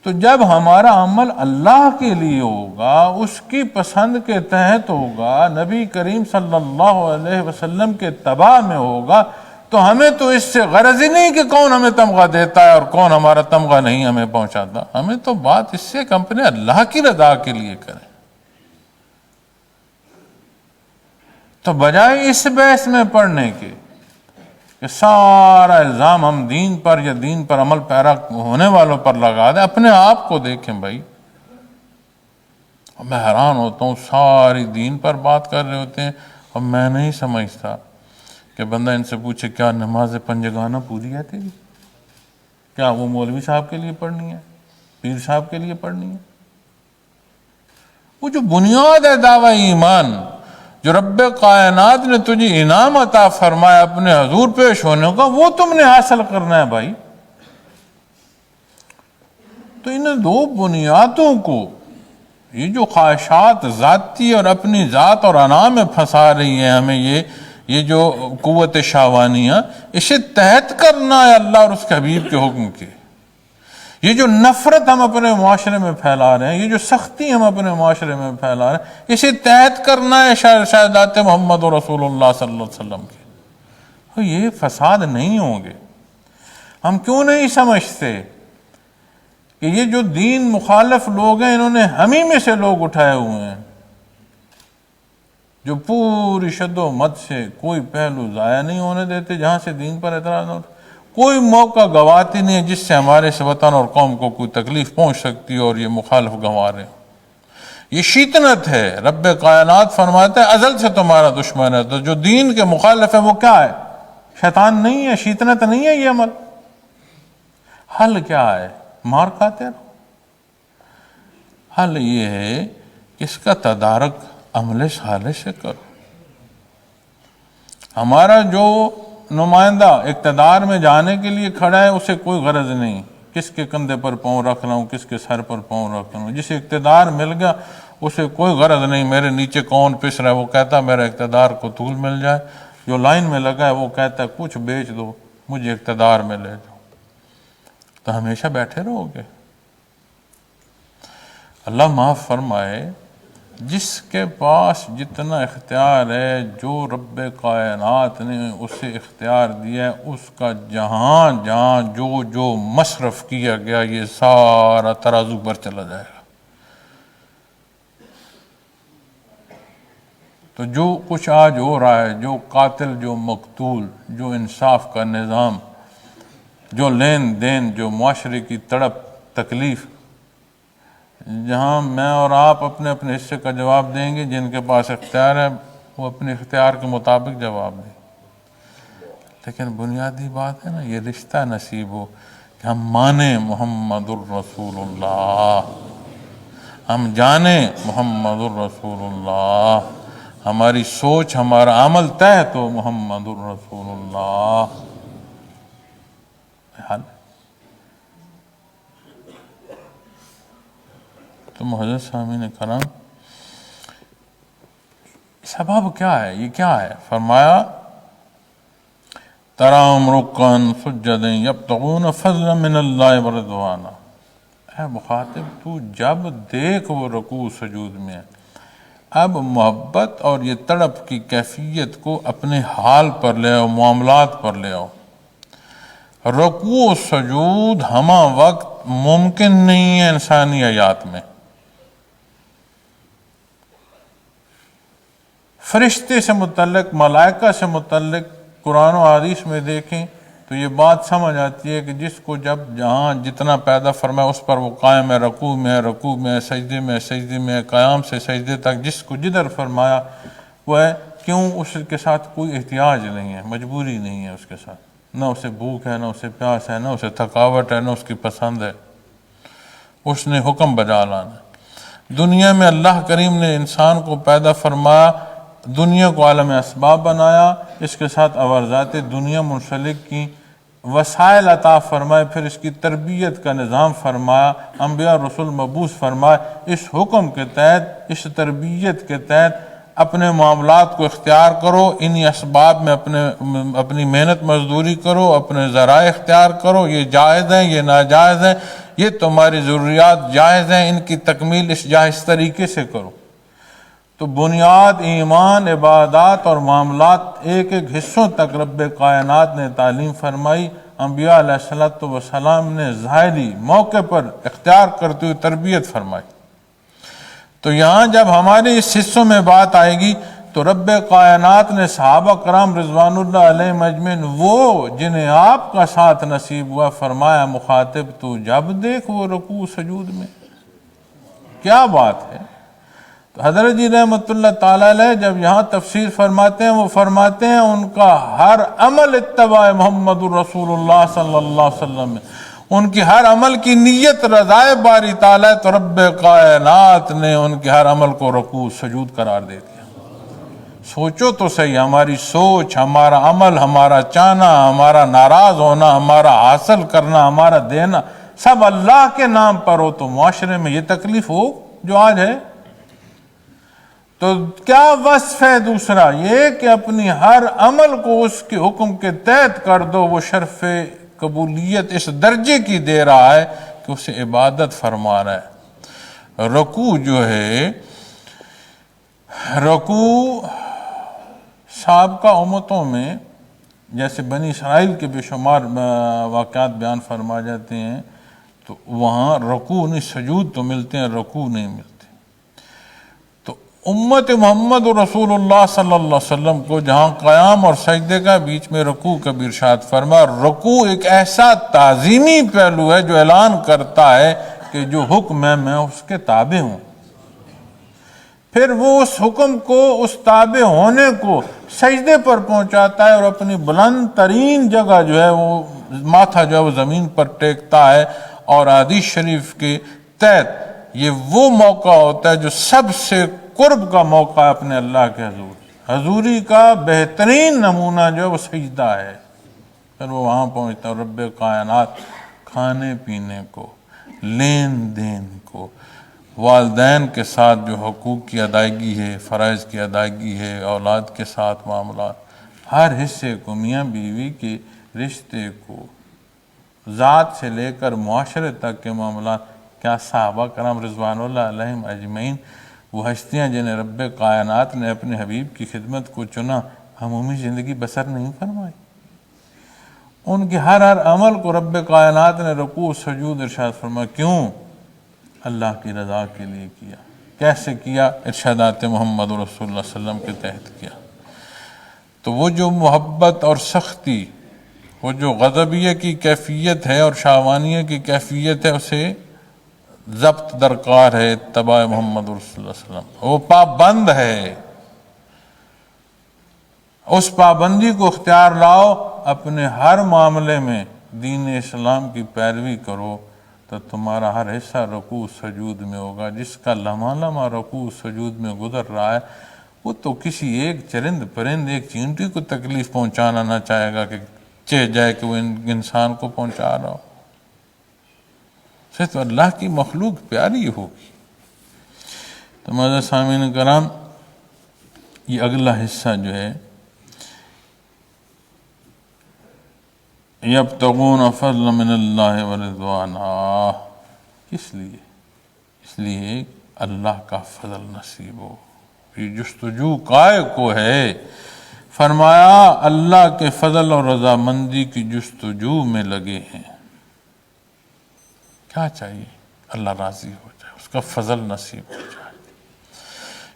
تو جب ہمارا عمل اللہ کے لیے ہوگا، اس کی پسند کے تحت ہوگا، نبی کریم صلی اللہ علیہ وسلم کے اتباع میں ہوگا، تو ہمیں تو اس سے غرض ہی نہیں کہ کون ہمیں تمغہ دیتا ہے اور کون ہمارا تمغہ نہیں ہمیں پہنچاتا۔ ہمیں تو بات اس سے کہ اپنے اللہ کی رضا کے لیے کریں۔ تو بجائے اس بحث میں پڑھنے کے کہ سارا الزام ہم دین پر یا دین پر عمل پیرا ہونے والوں پر لگا دیں، اپنے آپ کو دیکھیں بھائی۔ میں حیران ہوتا ہوں، ساری دین پر بات کر رہے ہوتے ہیں اور میں نہیں سمجھتا کہ بندہ ان سے پوچھے کیا نماز پنجگانہ پوری ہے تیری؟ کیا وہ مولوی صاحب کے لیے پڑھنی ہے، پیر صاحب کے لیے پڑھنی ہے؟ وہ جو بنیاد ہے دعوی ایمان، جو رب کائنات نے تجھے انعام عطا فرمایا اپنے حضور پیش ہونے کا، وہ تم نے حاصل کرنا ہے بھائی۔ تو ان 2 بنیادوں کو، یہ جو خواہشات ذاتی اور اپنی ذات اور انا میں پھنسا رہی ہیں ہمیں، یہ جو قوت شہوانیہ، اسے تحت کرنا ہے اللہ اور اس کے حبیب کے حکم کے۔ یہ جو نفرت ہم اپنے معاشرے میں پھیلا رہے ہیں، یہ جو سختی ہم اپنے معاشرے میں پھیلا رہے ہیں، اسے تحت کرنا ہے شہادت محمد رسول اللہ صلی اللہ علیہ وسلم کے۔ تو یہ فساد نہیں ہوں گے۔ ہم کیوں نہیں سمجھتے کہ یہ جو دین مخالف لوگ ہیں، انہوں نے ہم ہی میں سے لوگ اٹھائے ہوئے ہیں جو پوری شد و مت سے کوئی پہلو ضائع نہیں ہونے دیتے جہاں سے دین پر اعتراض ہوتا، کوئی موقع گواتے نہیں ہے جس سے ہمارے وطن اور قوم کو کوئی تکلیف پہنچ سکتی ہے اور یہ مخالف گنوا رہے ہیں۔ یہ شیطنت ہے۔ رب کائنات فرماتا ہے ازل سے تمہارا دشمن ہے۔ تو جو دین کے مخالف ہے وہ کیا ہے؟ شیطان نہیں ہے، شیطنت نہیں ہے یہ عمل۔ حل کیا ہے؟ مار کھاتے رہو۔ حل یہ ہے کہ اس کا تدارک عمل صالح سے کرو۔ ہمارا جو نمائندہ اقتدار میں جانے کے لیے کھڑا ہے اسے کوئی غرض نہیں کس کے کندھے پر پاؤں رکھ رہا ہوں، کس کے سر پر پاؤں رکھ رہا ہوں۔ جسے اقتدار مل گیا اسے کوئی غرض نہیں میرے نیچے کون پس رہا ہے، وہ کہتا میرا اقتدار کو طول مل جائے۔ جو لائن میں لگا ہے وہ کہتا ہے کچھ بیچ دو مجھے اقتدار میں لے جاؤ، تو ہمیشہ بیٹھے رہو گے۔ اللہ معاف فرمائے، جس کے پاس جتنا اختیار ہے، جو رب کائنات نے اسے اختیار دیا ہے، اس کا جہاں جہاں جو جو مصرف کیا گیا یہ سارا ترازو پر چلا جائے گا۔ تو جو کچھ آج ہو رہا ہے، جو قاتل جو مقتول، جو انصاف کا نظام، جو لین دین، جو معاشرے کی تڑپ تکلیف، جہاں میں اور آپ اپنے اپنے حصے کا جواب دیں گے، جن کے پاس اختیار ہے وہ اپنے اختیار کے مطابق جواب دیں۔ لیکن بنیادی بات ہے نا، یہ رشتہ نصیب ہو کہ ہم مانیں محمد الرسول اللہ، ہم جانیں محمد الرسول اللہ، ہماری سوچ ہمارا عمل طے تو محمد الرسول اللہ۔ حل تو معزز سامعین کرام، سبب کیا ہے؟ یہ کیا ہے؟ فرمایا تراہم رکعا سجدا یبتغون فضلا من اللہ ورضوانا۔ اے مخاطب، تو جب دیکھ وہ رکوع سجود میں، اب محبت اور یہ تڑپ کی کیفیت کو اپنے حال پر لے آؤ، معاملات پر لے آؤ۔ رکوع و سجود ہمہ وقت ممکن نہیں ہے انسانی حیات میں۔ فرشتے سے متعلق، ملائکہ سے متعلق قرآن و حدیث میں دیکھیں تو یہ بات سمجھ آتی ہے کہ جس کو جب جہاں جتنا پیدا فرمایا اس پر وہ قائم ہے، رکوع میں ہے، رکوع میں ہے، سجدے میں ہے، سجدے میں ہے، قیام سے سجدے تک جس کو جدھر فرمایا وہ ہے۔ کیوں؟ اس کے ساتھ کوئی احتیاج نہیں ہے، مجبوری نہیں ہے اس کے ساتھ، نہ اسے بھوک ہے، نہ اسے پیاس ہے، نہ اسے تھکاوٹ ہے، نہ اس کی پسند ہے، اس نے حکم بجا لانا۔ دنیا میں اللہ کریم نے انسان کو پیدا فرمایا، دنیا کو عالم اسباب بنایا، اس کے ساتھ عوارضات دنیا منسلک کی وسائل عطا فرمائے، پھر اس کی تربیت کا نظام فرمایا، انبیاء رسول مبعوث فرمائے۔ اس حکم کے تحت، اس تربیت کے تحت اپنے معاملات کو اختیار کرو، انہی اسباب میں اپنی محنت مزدوری کرو، اپنے ذرائع اختیار کرو، یہ جائز ہیں، یہ ناجائز ہیں، یہ تمہاری ضروریات جائز ہیں، ان کی تکمیل اس جائز طریقے سے کرو۔ تو بنیاد ایمان، عبادات اور معاملات ایک ایک حصوں تک رب کائنات نے تعلیم فرمائی، انبیاء علیہ السلام نے ظاہری موقع پر اختیار کرتے ہوئے تربیت فرمائی۔ تو یہاں جب ہمارے اس حصوں میں بات آئے گی تو رب کائنات نے صحابہ کرام رضوان اللہ علیہم اجمعین، وہ جنہیں آپ کا ساتھ نصیب ہوا، فرمایا مخاطب تو جب دیکھ وہ رکوع سجود میں۔ کیا بات ہے! تو حضرت جی رحمۃ اللہ تعالیٰ علیہ جب یہاں تفسیر فرماتے ہیں، وہ فرماتے ہیں ان کا ہر عمل اتباع محمد الرسول اللہ صلی اللہ علیہ وسلم میں، ان کی ہر عمل کی نیت رضائے باری تعالیٰ، تو رب کائنات نے ان کے ہر عمل کو رکوع سجود قرار دے دیا۔ سوچو تو صحیح، ہماری سوچ، ہمارا عمل، ہمارا چاہنا، ہمارا ناراض ہونا، ہمارا حاصل کرنا، ہمارا دینا سب اللہ کے نام پر ہو تو معاشرے میں یہ تکلیف ہو جو آج ہے۔ تو کیا وصف ہے دوسرا؟ یہ کہ اپنی ہر عمل کو اس کے حکم کے تحت کر دو. وہ شرف قبولیت اس درجے کی دے رہا ہے کہ اسے عبادت فرما رہا ہے. رکوع جو ہے، رکوع سابقہ امتوں میں جیسے بنی اسرائیل کے بے شمار واقعات بیان فرما جاتے ہیں، تو وہاں رکوع نہیں، سجود تو ملتے ہیں، رکوع نہیں ملتے. تو امت محمد رسول اللہ صلی اللہ علیہ وسلم کو جہاں قیام اور سجدے کا بیچ میں رکوع کا بھی ارشاد فرما. رکوع ایک ایسا تعظیمی پہلو ہے جو اعلان کرتا ہے کہ جو حکم ہے میں اس کے تابع ہوں. پھر وہ اس حکم کو، اس تابع ہونے کو سجدے پر پہنچاتا ہے اور اپنی بلند ترین جگہ جو ہے وہ ماتھا جو ہے وہ زمین پر ٹیکتا ہے. اور حدیث شریف کے تحت یہ وہ موقع ہوتا ہے جو سب سے قرب کا موقع ہے اپنے اللہ کے حضور. حضوری کا بہترین نمونہ جو ہے وہ سجدہ ہے. پھر وہ وہاں پہنچتا ہے. رب کائنات کھانے پینے کو، لین دین کو، والدین کے ساتھ جو حقوق کی ادائیگی ہے، فرائض کی ادائیگی ہے، اولاد کے ساتھ معاملات، ہر حصے کو، میاں بیوی کے رشتے کو، ذات سے لے کر معاشرے تک کے معاملات. کیا صحابہ کرام رضوان اللہ علیہم اجمعین وہ ہستیاں جنہیں رب کائنات نے اپنے حبیب کی خدمت کو چنا، عمومی زندگی بسر نہیں فرمائی؟ ان کے ہر عمل کو رب کائنات نے رکوع سجود ارشاد فرمایا. کیوں؟ اللہ کی رضا کے لیے کیا. کیسے کیا؟ ارشادات محمد رسول اللہ صلی اللہ علیہ وسلم کے تحت کیا. تو وہ جو محبت اور سختی، وہ جو غضبیہ کی کیفیت ہے اور شاوانیہ کی کیفیت ہے، اسے ضبط درکار ہے اتباع محمد رسول اللہ صلی اللہ علیہ وسلم. وہ پابند ہے، اس پابندی کو اختیار لاؤ. اپنے ہر معاملے میں دین اسلام کی پیروی کرو تو تمہارا ہر حصہ رکوع سجود میں ہوگا. جس کا لمحہ لمحہ رکوع سجود میں گزر رہا ہے وہ تو کسی ایک چرند پرند، ایک چینٹی کو تکلیف پہنچانا نہ چاہے گا کہ چہ جائے کہ وہ انسان کو پہنچا رہا ہو. تو اللہ کی مخلوق پیاری ہوگی. تو معزز سامعین کرام، یہ اگلا حصہ جو ہے، یبتغون فضلا من اللہ ورضوانا، کس لیے؟ اس لیے اللہ کا فضل نصیب ہو. یہ جستجو قائے کو ہے. فرمایا اللہ کے فضل اور رضامندی کی جستجو میں لگے ہیں. کیا چاہیے؟ اللہ راضی ہو جائے، اس کا فضل نصیب ہو جائے.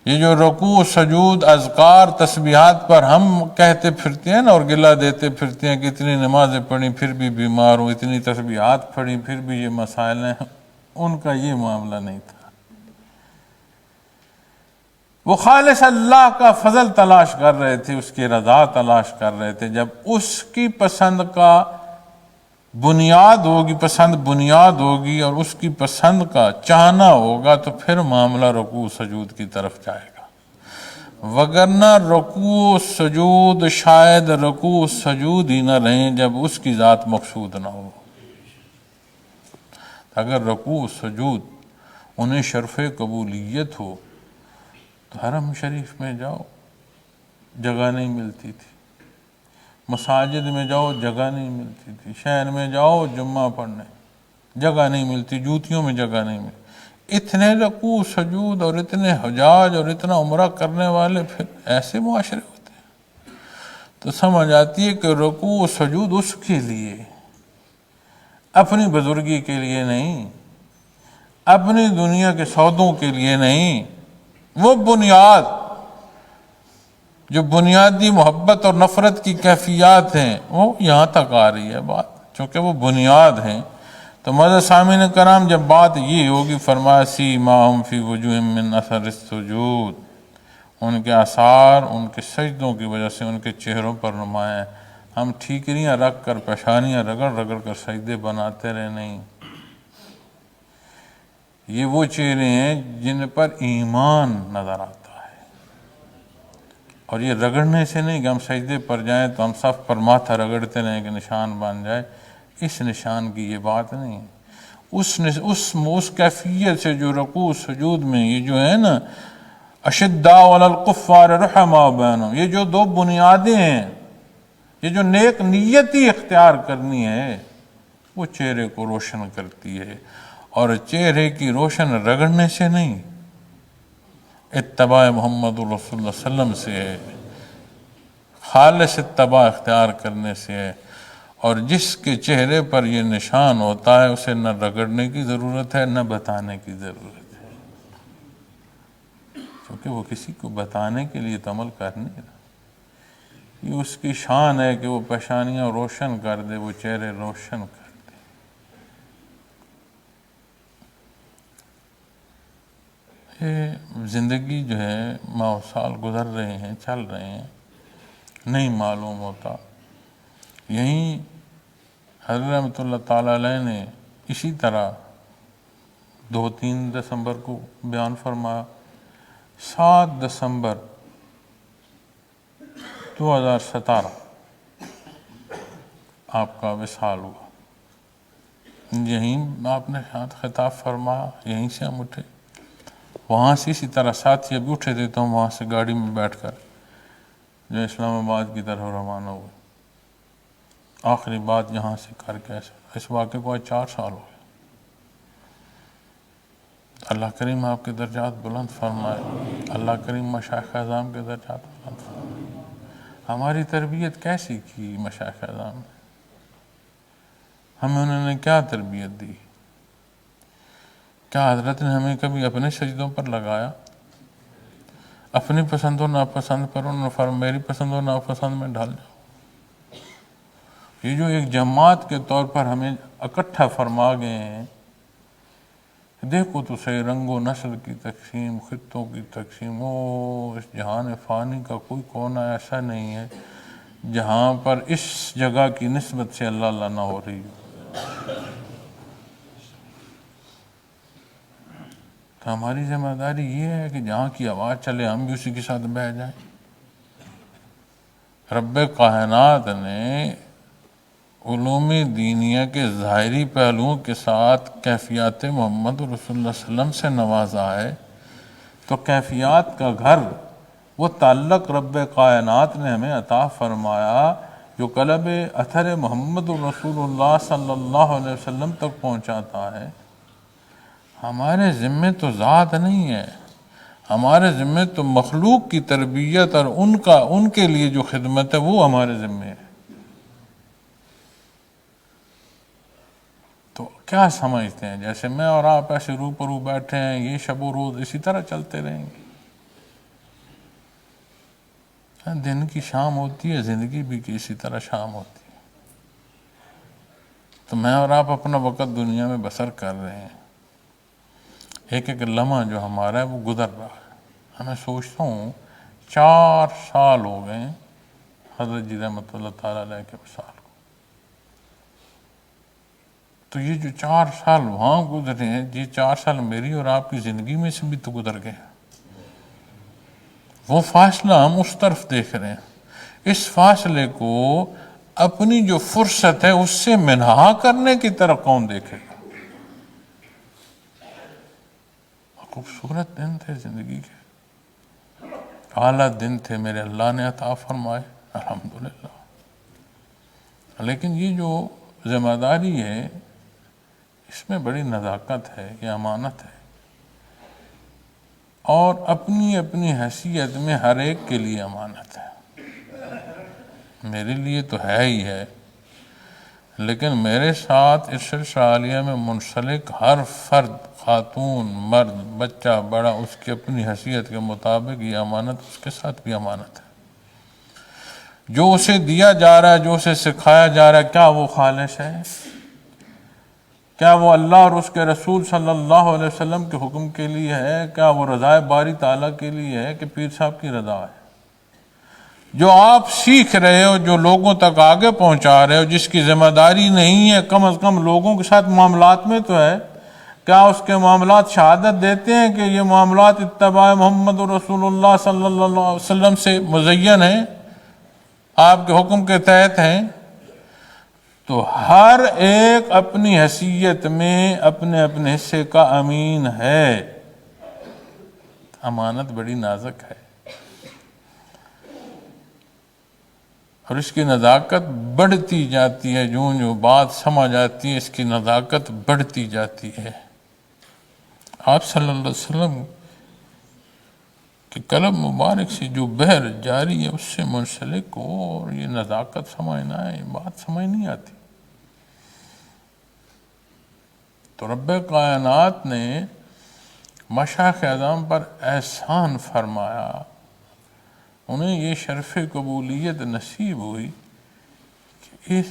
یہ جو رکوع سجود اذکار تسبیحات پر ہم کہتے پھرتے ہیں نا اور گلہ دیتے پھرتے ہیں کہ اتنی نمازیں پڑھی پھر بھی بیمار ہوں، اتنی تسبیحات پڑھی پھر بھی یہ مسائل ہیں، ان کا یہ معاملہ نہیں تھا. وہ خالص اللہ کا فضل تلاش کر رہے تھے، اس کی رضا تلاش کر رہے تھے. جب اس کی پسند کا بنیاد ہوگی، پسند بنیاد ہوگی اور اس کی پسند کا چاہنا ہوگا تو پھر معاملہ رکوع سجود کی طرف جائے گا. وگرنہ رکوع سجود شاید رکوع سجود ہی نہ رہیں جب اس کی ذات مقصود نہ ہو. اگر رکوع سجود انہیں شرف قبولیت ہو تو حرم شریف میں جاؤ، جگہ نہیں ملتی تھی. مساجد میں جاؤ، جگہ نہیں ملتی تھی. شہر میں جاؤ جمعہ پڑھنے، جگہ نہیں ملتی، جوتیوں میں جگہ نہیں ملتی. اتنے رکوع سجود اور اتنے حجاج اور اتنا عمرہ کرنے والے پھر ایسے معاشرے ہوتے ہیں. تو سمجھ آتی ہے کہ رکوع سجود اس کے لیے، اپنی بزرگی کے لیے نہیں، اپنی دنیا کے سودوں کے لیے نہیں. وہ بنیاد جو بنیادی محبت اور نفرت کی کیفیات ہیں وہ یہاں تک آ رہی ہے بات، چونکہ وہ بنیاد ہیں. تو معزز سامعین کرام، جب بات یہ ہوگی، فرمایا سیماہم فی وجوہہم من اثر السجود، ان کے آثار ان کے سجدوں کی وجہ سے ان کے چہروں پر نمایاں. ہم ٹھیکریاں رکھ کر، پیشانیاں رگڑ رگڑ کر سجدے بناتے رہے نہیں. یہ وہ چہرے ہیں جن پر ایمان نظر آتا ہے. اور یہ رگڑنے سے نہیں کہ ہم سجدے پر جائیں تو ہم صف پر ماتھا رگڑتے رہیں کہ نشان بن جائے. اس نشان کی یہ بات نہیں ہے. اس کیفیت سے جو رکوع سجود میں یہ جو ہے نا اشداء علی الکفار رحماء بینہم، یہ جو دو بنیادیں ہیں، یہ جو نیک نیتی اختیار کرنی ہے وہ چہرے کو روشن کرتی ہے، اور چہرے کی روشن رگڑنے سے نہیں، اتباع محمد رسول اللہ صلی اللہ علیہ وسلم سے ہے، خالص اتباع اختیار کرنے سے ہے۔ اور جس کے چہرے پر یہ نشان ہوتا ہے اسے نہ رگڑنے کی ضرورت ہے نہ بتانے کی ضرورت ہے، کیونکہ وہ کسی کو بتانے کے لیے تو عمل کر نہیں رہا۔ یہ اس کی شان ہے کہ وہ پیشانیاں روشن کر دے، وہ چہرے روشن کر دے۔ یہ زندگی جو ہے ماہ سال گزر رہے ہیں، چل رہے ہیں، نہیں معلوم ہوتا۔ یہیں حضرت رحمۃ اللہ تعالیٰ علیہ نے اسی طرح 2-3 دسمبر کو بیان فرمایا، 7 دسمبر 2017 آپ کا وصال ہوا۔ یہیں آپ نے خطاب فرمایا، یہیں سے ہم اٹھے، وہاں سے اسی طرح ساتھی ابھی اٹھے تھے تو ہم وہاں سے گاڑی میں بیٹھ کر جو اسلام آباد کی طرف روانہ ہوئے۔ آخری بات یہاں سے کر کے اس واقعے کو آج 4 سال ہو گئے۔ اللہ کریم آپ کے درجات بلند فرمائے، اللہ کریم مشائخ اعظام کے درجات بلند فرمائے۔ ہماری تربیت کیسی کی مشائخ اعظام نے؟ ہمیں انہوں نے کیا تربیت دی؟ کیا حضرت نے ہمیں کبھی اپنے سجدوں پر لگایا؟ اپنی پسند و ناپسند پر انہوں نے فرمایا میری پسند و ناپسند میں ڈھل جاؤ۔ یہ جو ایک جماعت کے طور پر ہمیں اکٹھا فرما گئے ہیں، دیکھو تو صحیح، رنگ و نسل کی تقسیم، خطوں کی تقسیم، اس جہان فانی کا کوئی کونا ایسا نہیں ہے جہاں پر اس جگہ کی نسبت سے اللہ اللہ نہ ہو رہی ہو۔ تو ہماری ذمہ داری یہ ہے کہ جہاں کی آواز چلے ہم بھی اسی کے ساتھ بہہ جائیں۔ رب کائنات نے علوم دینیہ کے ظاہری پہلوؤں کے ساتھ کیفیات محمد رسول اللہ صلی اللہ علیہ وسلم سے نوازا ہے، تو کیفیات کا گھر، وہ تعلق رب کائنات نے ہمیں عطا فرمایا جو قلب اثر محمد رسول اللہ صلی اللہ علیہ وسلم تک پہنچاتا ہے۔ ہمارے ذمے تو ذات نہیں ہے، ہمارے ذمے تو مخلوق کی تربیت اور ان کے لیے جو خدمت ہے وہ ہمارے ذمے ہے۔ تو کیا سمجھتے ہیں جیسے میں اور آپ ایسے روبرو بیٹھے ہیں، یہ شب و روز اسی طرح چلتے رہیں گے؟ دن کی شام ہوتی ہے، زندگی بھی اسی طرح شام ہوتی ہے۔ تو میں اور آپ اپنا وقت دنیا میں بسر کر رہے ہیں، ایک ایک لمحہ جو ہمارا ہے وہ گزر رہا ہے۔ میں سوچتا ہوں 4 سال ہو گئے حضرت جی رحمۃ اللہ تعالیٰ علیہ کے وصال کو۔ تو یہ جو 4 سال وہاں گزرے ہیں، یہ 4 سال میری اور آپ کی زندگی میں سے بھی تو گزر گئے ہیں۔ وہ فاصلہ ہم اس طرف دیکھ رہے ہیں، اس فاصلے کو اپنی جو فرصت ہے اس سے منہا کرنے کی طرف کون دیکھے گا؟ خوبصورت دن تھے زندگی کے، اعلیٰ دن تھے میرے اللہ نے عطا فرمائے، الحمدللہ۔ لیکن یہ جو ذمہ داری ہے اس میں بڑی نزاکت ہے، یہ امانت ہے، اور اپنی اپنی حیثیت میں ہر ایک کے لیے امانت ہے۔ میرے لیے تو ہے ہی ہے، لیکن میرے ساتھ اس سلسلہ میں منسلک ہر فرد، خاتون، مرد، بچہ، بڑا، اس کی اپنی حیثیت کے مطابق یہ امانت اس کے ساتھ بھی امانت ہے۔ جو اسے دیا جا رہا ہے، جو اسے سکھایا جا رہا ہے، کیا وہ خالص ہے؟ کیا وہ اللہ اور اس کے رسول صلی اللہ علیہ وسلم کے حکم کے لیے ہے؟ کیا وہ رضا باری تعالیٰ کے لیے ہے کہ پیر صاحب کی رضا ہے؟ جو آپ سیکھ رہے ہو، جو لوگوں تک آگے پہنچا رہے ہو، جس کی ذمہ داری نہیں ہے کم از کم لوگوں کے ساتھ معاملات میں تو ہے، کیا اس کے معاملات شہادت دیتے ہیں کہ یہ معاملات اتباع محمد رسول اللہ صلی اللہ علیہ وسلم سے مزین ہیں، آپ کے حکم کے تحت ہیں؟ تو ہر ایک اپنی حیثیت میں اپنے اپنے حصے کا امین ہے۔ امانت بڑی نازک ہے، اور اس کی نزاکت بڑھتی جاتی ہے، جوں جو بات سمجھ آتی ہے اس کی نزاکت بڑھتی جاتی ہے۔ آپ صلی اللہ علیہ وسلم کہ قلم مبارک سے جو بحر جاری ہے اس سے منسلک ہو، اور یہ نزاکت سمجھنا ہے، یہ بات سمجھ نہیں آتی۔ تو رب کائنات نے مشائخ اعظم پر احسان فرمایا، انہیں یہ شرف قبولیت نصیب ہوئی کہ اس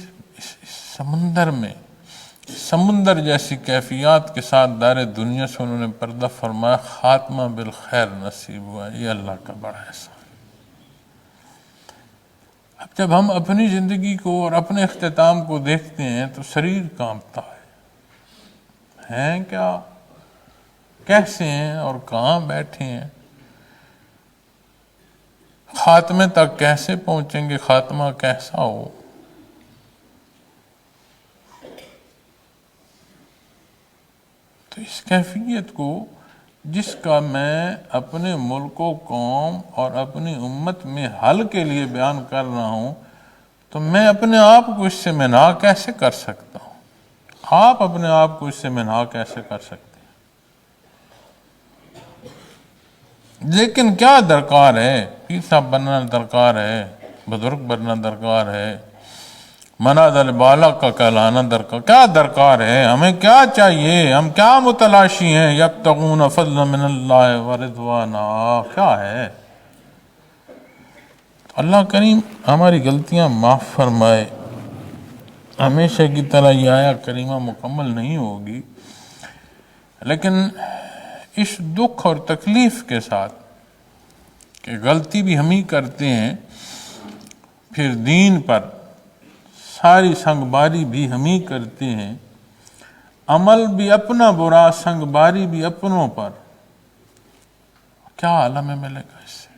سمندر میں، سمندر جیسی کیفیات کے ساتھ دار دنیا سے انہوں نے پردہ فرمایا، خاتمہ بالخیر نصیب ہوا۔ یہ اللہ کا بڑا احسان۔ اب جب ہم اپنی زندگی کو اور اپنے اختتام کو دیکھتے ہیں تو شریر کانپتا ہے، ہیں کیا، کیسے ہیں اور کہاں بیٹھے ہیں، خاتمے تک کیسے پہنچیں گے، خاتمہ کیسا ہو۔ تو اس کیفیت کو جس کا میں اپنے ملک و قوم اور اپنی امت میں حل کے لیے بیان کر رہا ہوں، تو میں اپنے آپ کو اس سے منہا کیسے کر سکتا ہوں؟ آپ اپنے آپ کو اس سے منہا کیسے کر سکتے ہیں؟ لیکن کیا درکار ہے؟ پیر صاحب بننا درکار ہے، بزرگ بننا درکار ہے، منازل بالا کا کہلانا درکار، کیا درکار ہے؟ ہمیں کیا چاہیے؟ ہم کیا متلاشی ہیں؟ یبتغون فضلا من اللہ ورضوانا، کیا ہے؟ اللہ کریم ہماری غلطیاں معاف فرمائے۔ ہمیشہ کی طرح یہ آیا کریمہ مکمل نہیں ہوگی، لیکن اس دکھ اور تکلیف کے ساتھ کہ غلطی بھی ہم ہی کرتے ہیں، پھر دین پر ساری سنگ باری بھی ہم ہی کرتے ہیں، عمل بھی اپنا برا، سنگ باری بھی اپنوں پر، کیا عالم ملے گا اس سے؟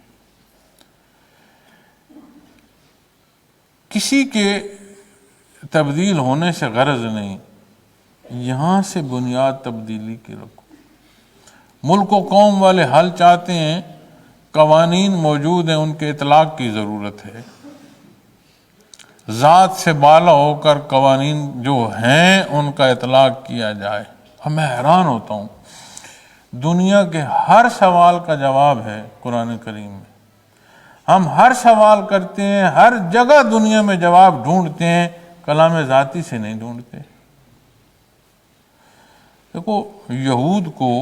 کسی کے تبدیل ہونے سے غرض نہیں، یہاں سے بنیاد تبدیلی کی رکھو۔ ملک و قوم والے حل چاہتے ہیں، قوانین موجود ہیں، ان کے اطلاق کی ضرورت ہے۔ ذات سے بالا ہو کر قوانین جو ہیں ان کا اطلاق کیا جائے۔ اور میں حیران ہوتا ہوں، دنیا کے ہر سوال کا جواب ہے قرآن کریم میں۔ ہم ہر سوال کرتے ہیں، ہر جگہ دنیا میں جواب ڈھونڈتے ہیں، کلام ذاتی سے نہیں ڈھونڈتے۔ دیکھو یہود کو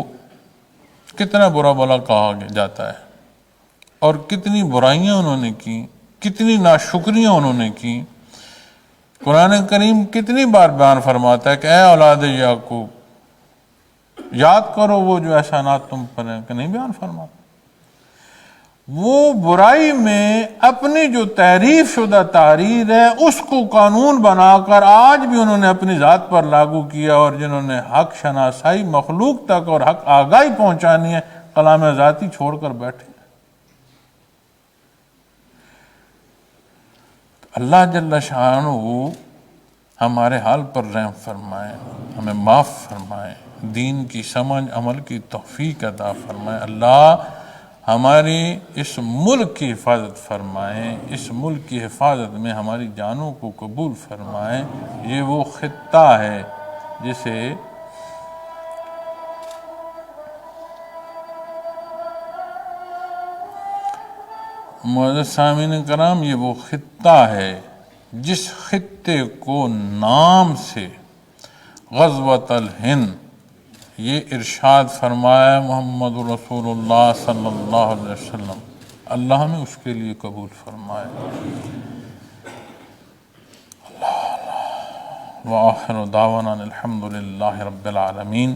کتنا برا بلا کہا جاتا ہے، اور کتنی برائیاں انہوں نے کی، کتنی ناشکریاں انہوں نے کی۔ قرآن کریم کتنی بار بیان فرماتا ہے کہ اے اولاد یعقوب، یاد کرو وہ جو احسانات تم پر ہیں، کہ نہیں بیان فرماتا؟ وہ برائی میں اپنی جو تحریف شدہ تحریر ہے اس کو قانون بنا کر آج بھی انہوں نے اپنی ذات پر لاگو کیا، اور جنہوں نے حق شناسائی مخلوق تک اور حق آگاہی پہنچانی ہے، کلام ذاتی چھوڑ کر بیٹھے۔ اللہ جل شانہ ہمارے حال پر رحم فرمائے، ہمیں معاف فرمائے، دین کی سمجھ عمل کی توفیق عطا فرمائے۔ اللہ ہماری اس ملک کی حفاظت فرمائے، اس ملک کی حفاظت میں ہماری جانوں کو قبول فرمائے۔ یہ وہ خطہ ہے جسے معزز سامعین کرام، یہ وہ خطہ ہے جس خطے کو نام سے غزوۃ الہند یہ ارشاد فرمایا محمد رسول اللہ صلی اللہ علیہ وسلم، اللہ نے اس کے لیے قبول فرمائے۔ وآخر دعوانا الحمد للہ رب العالمین۔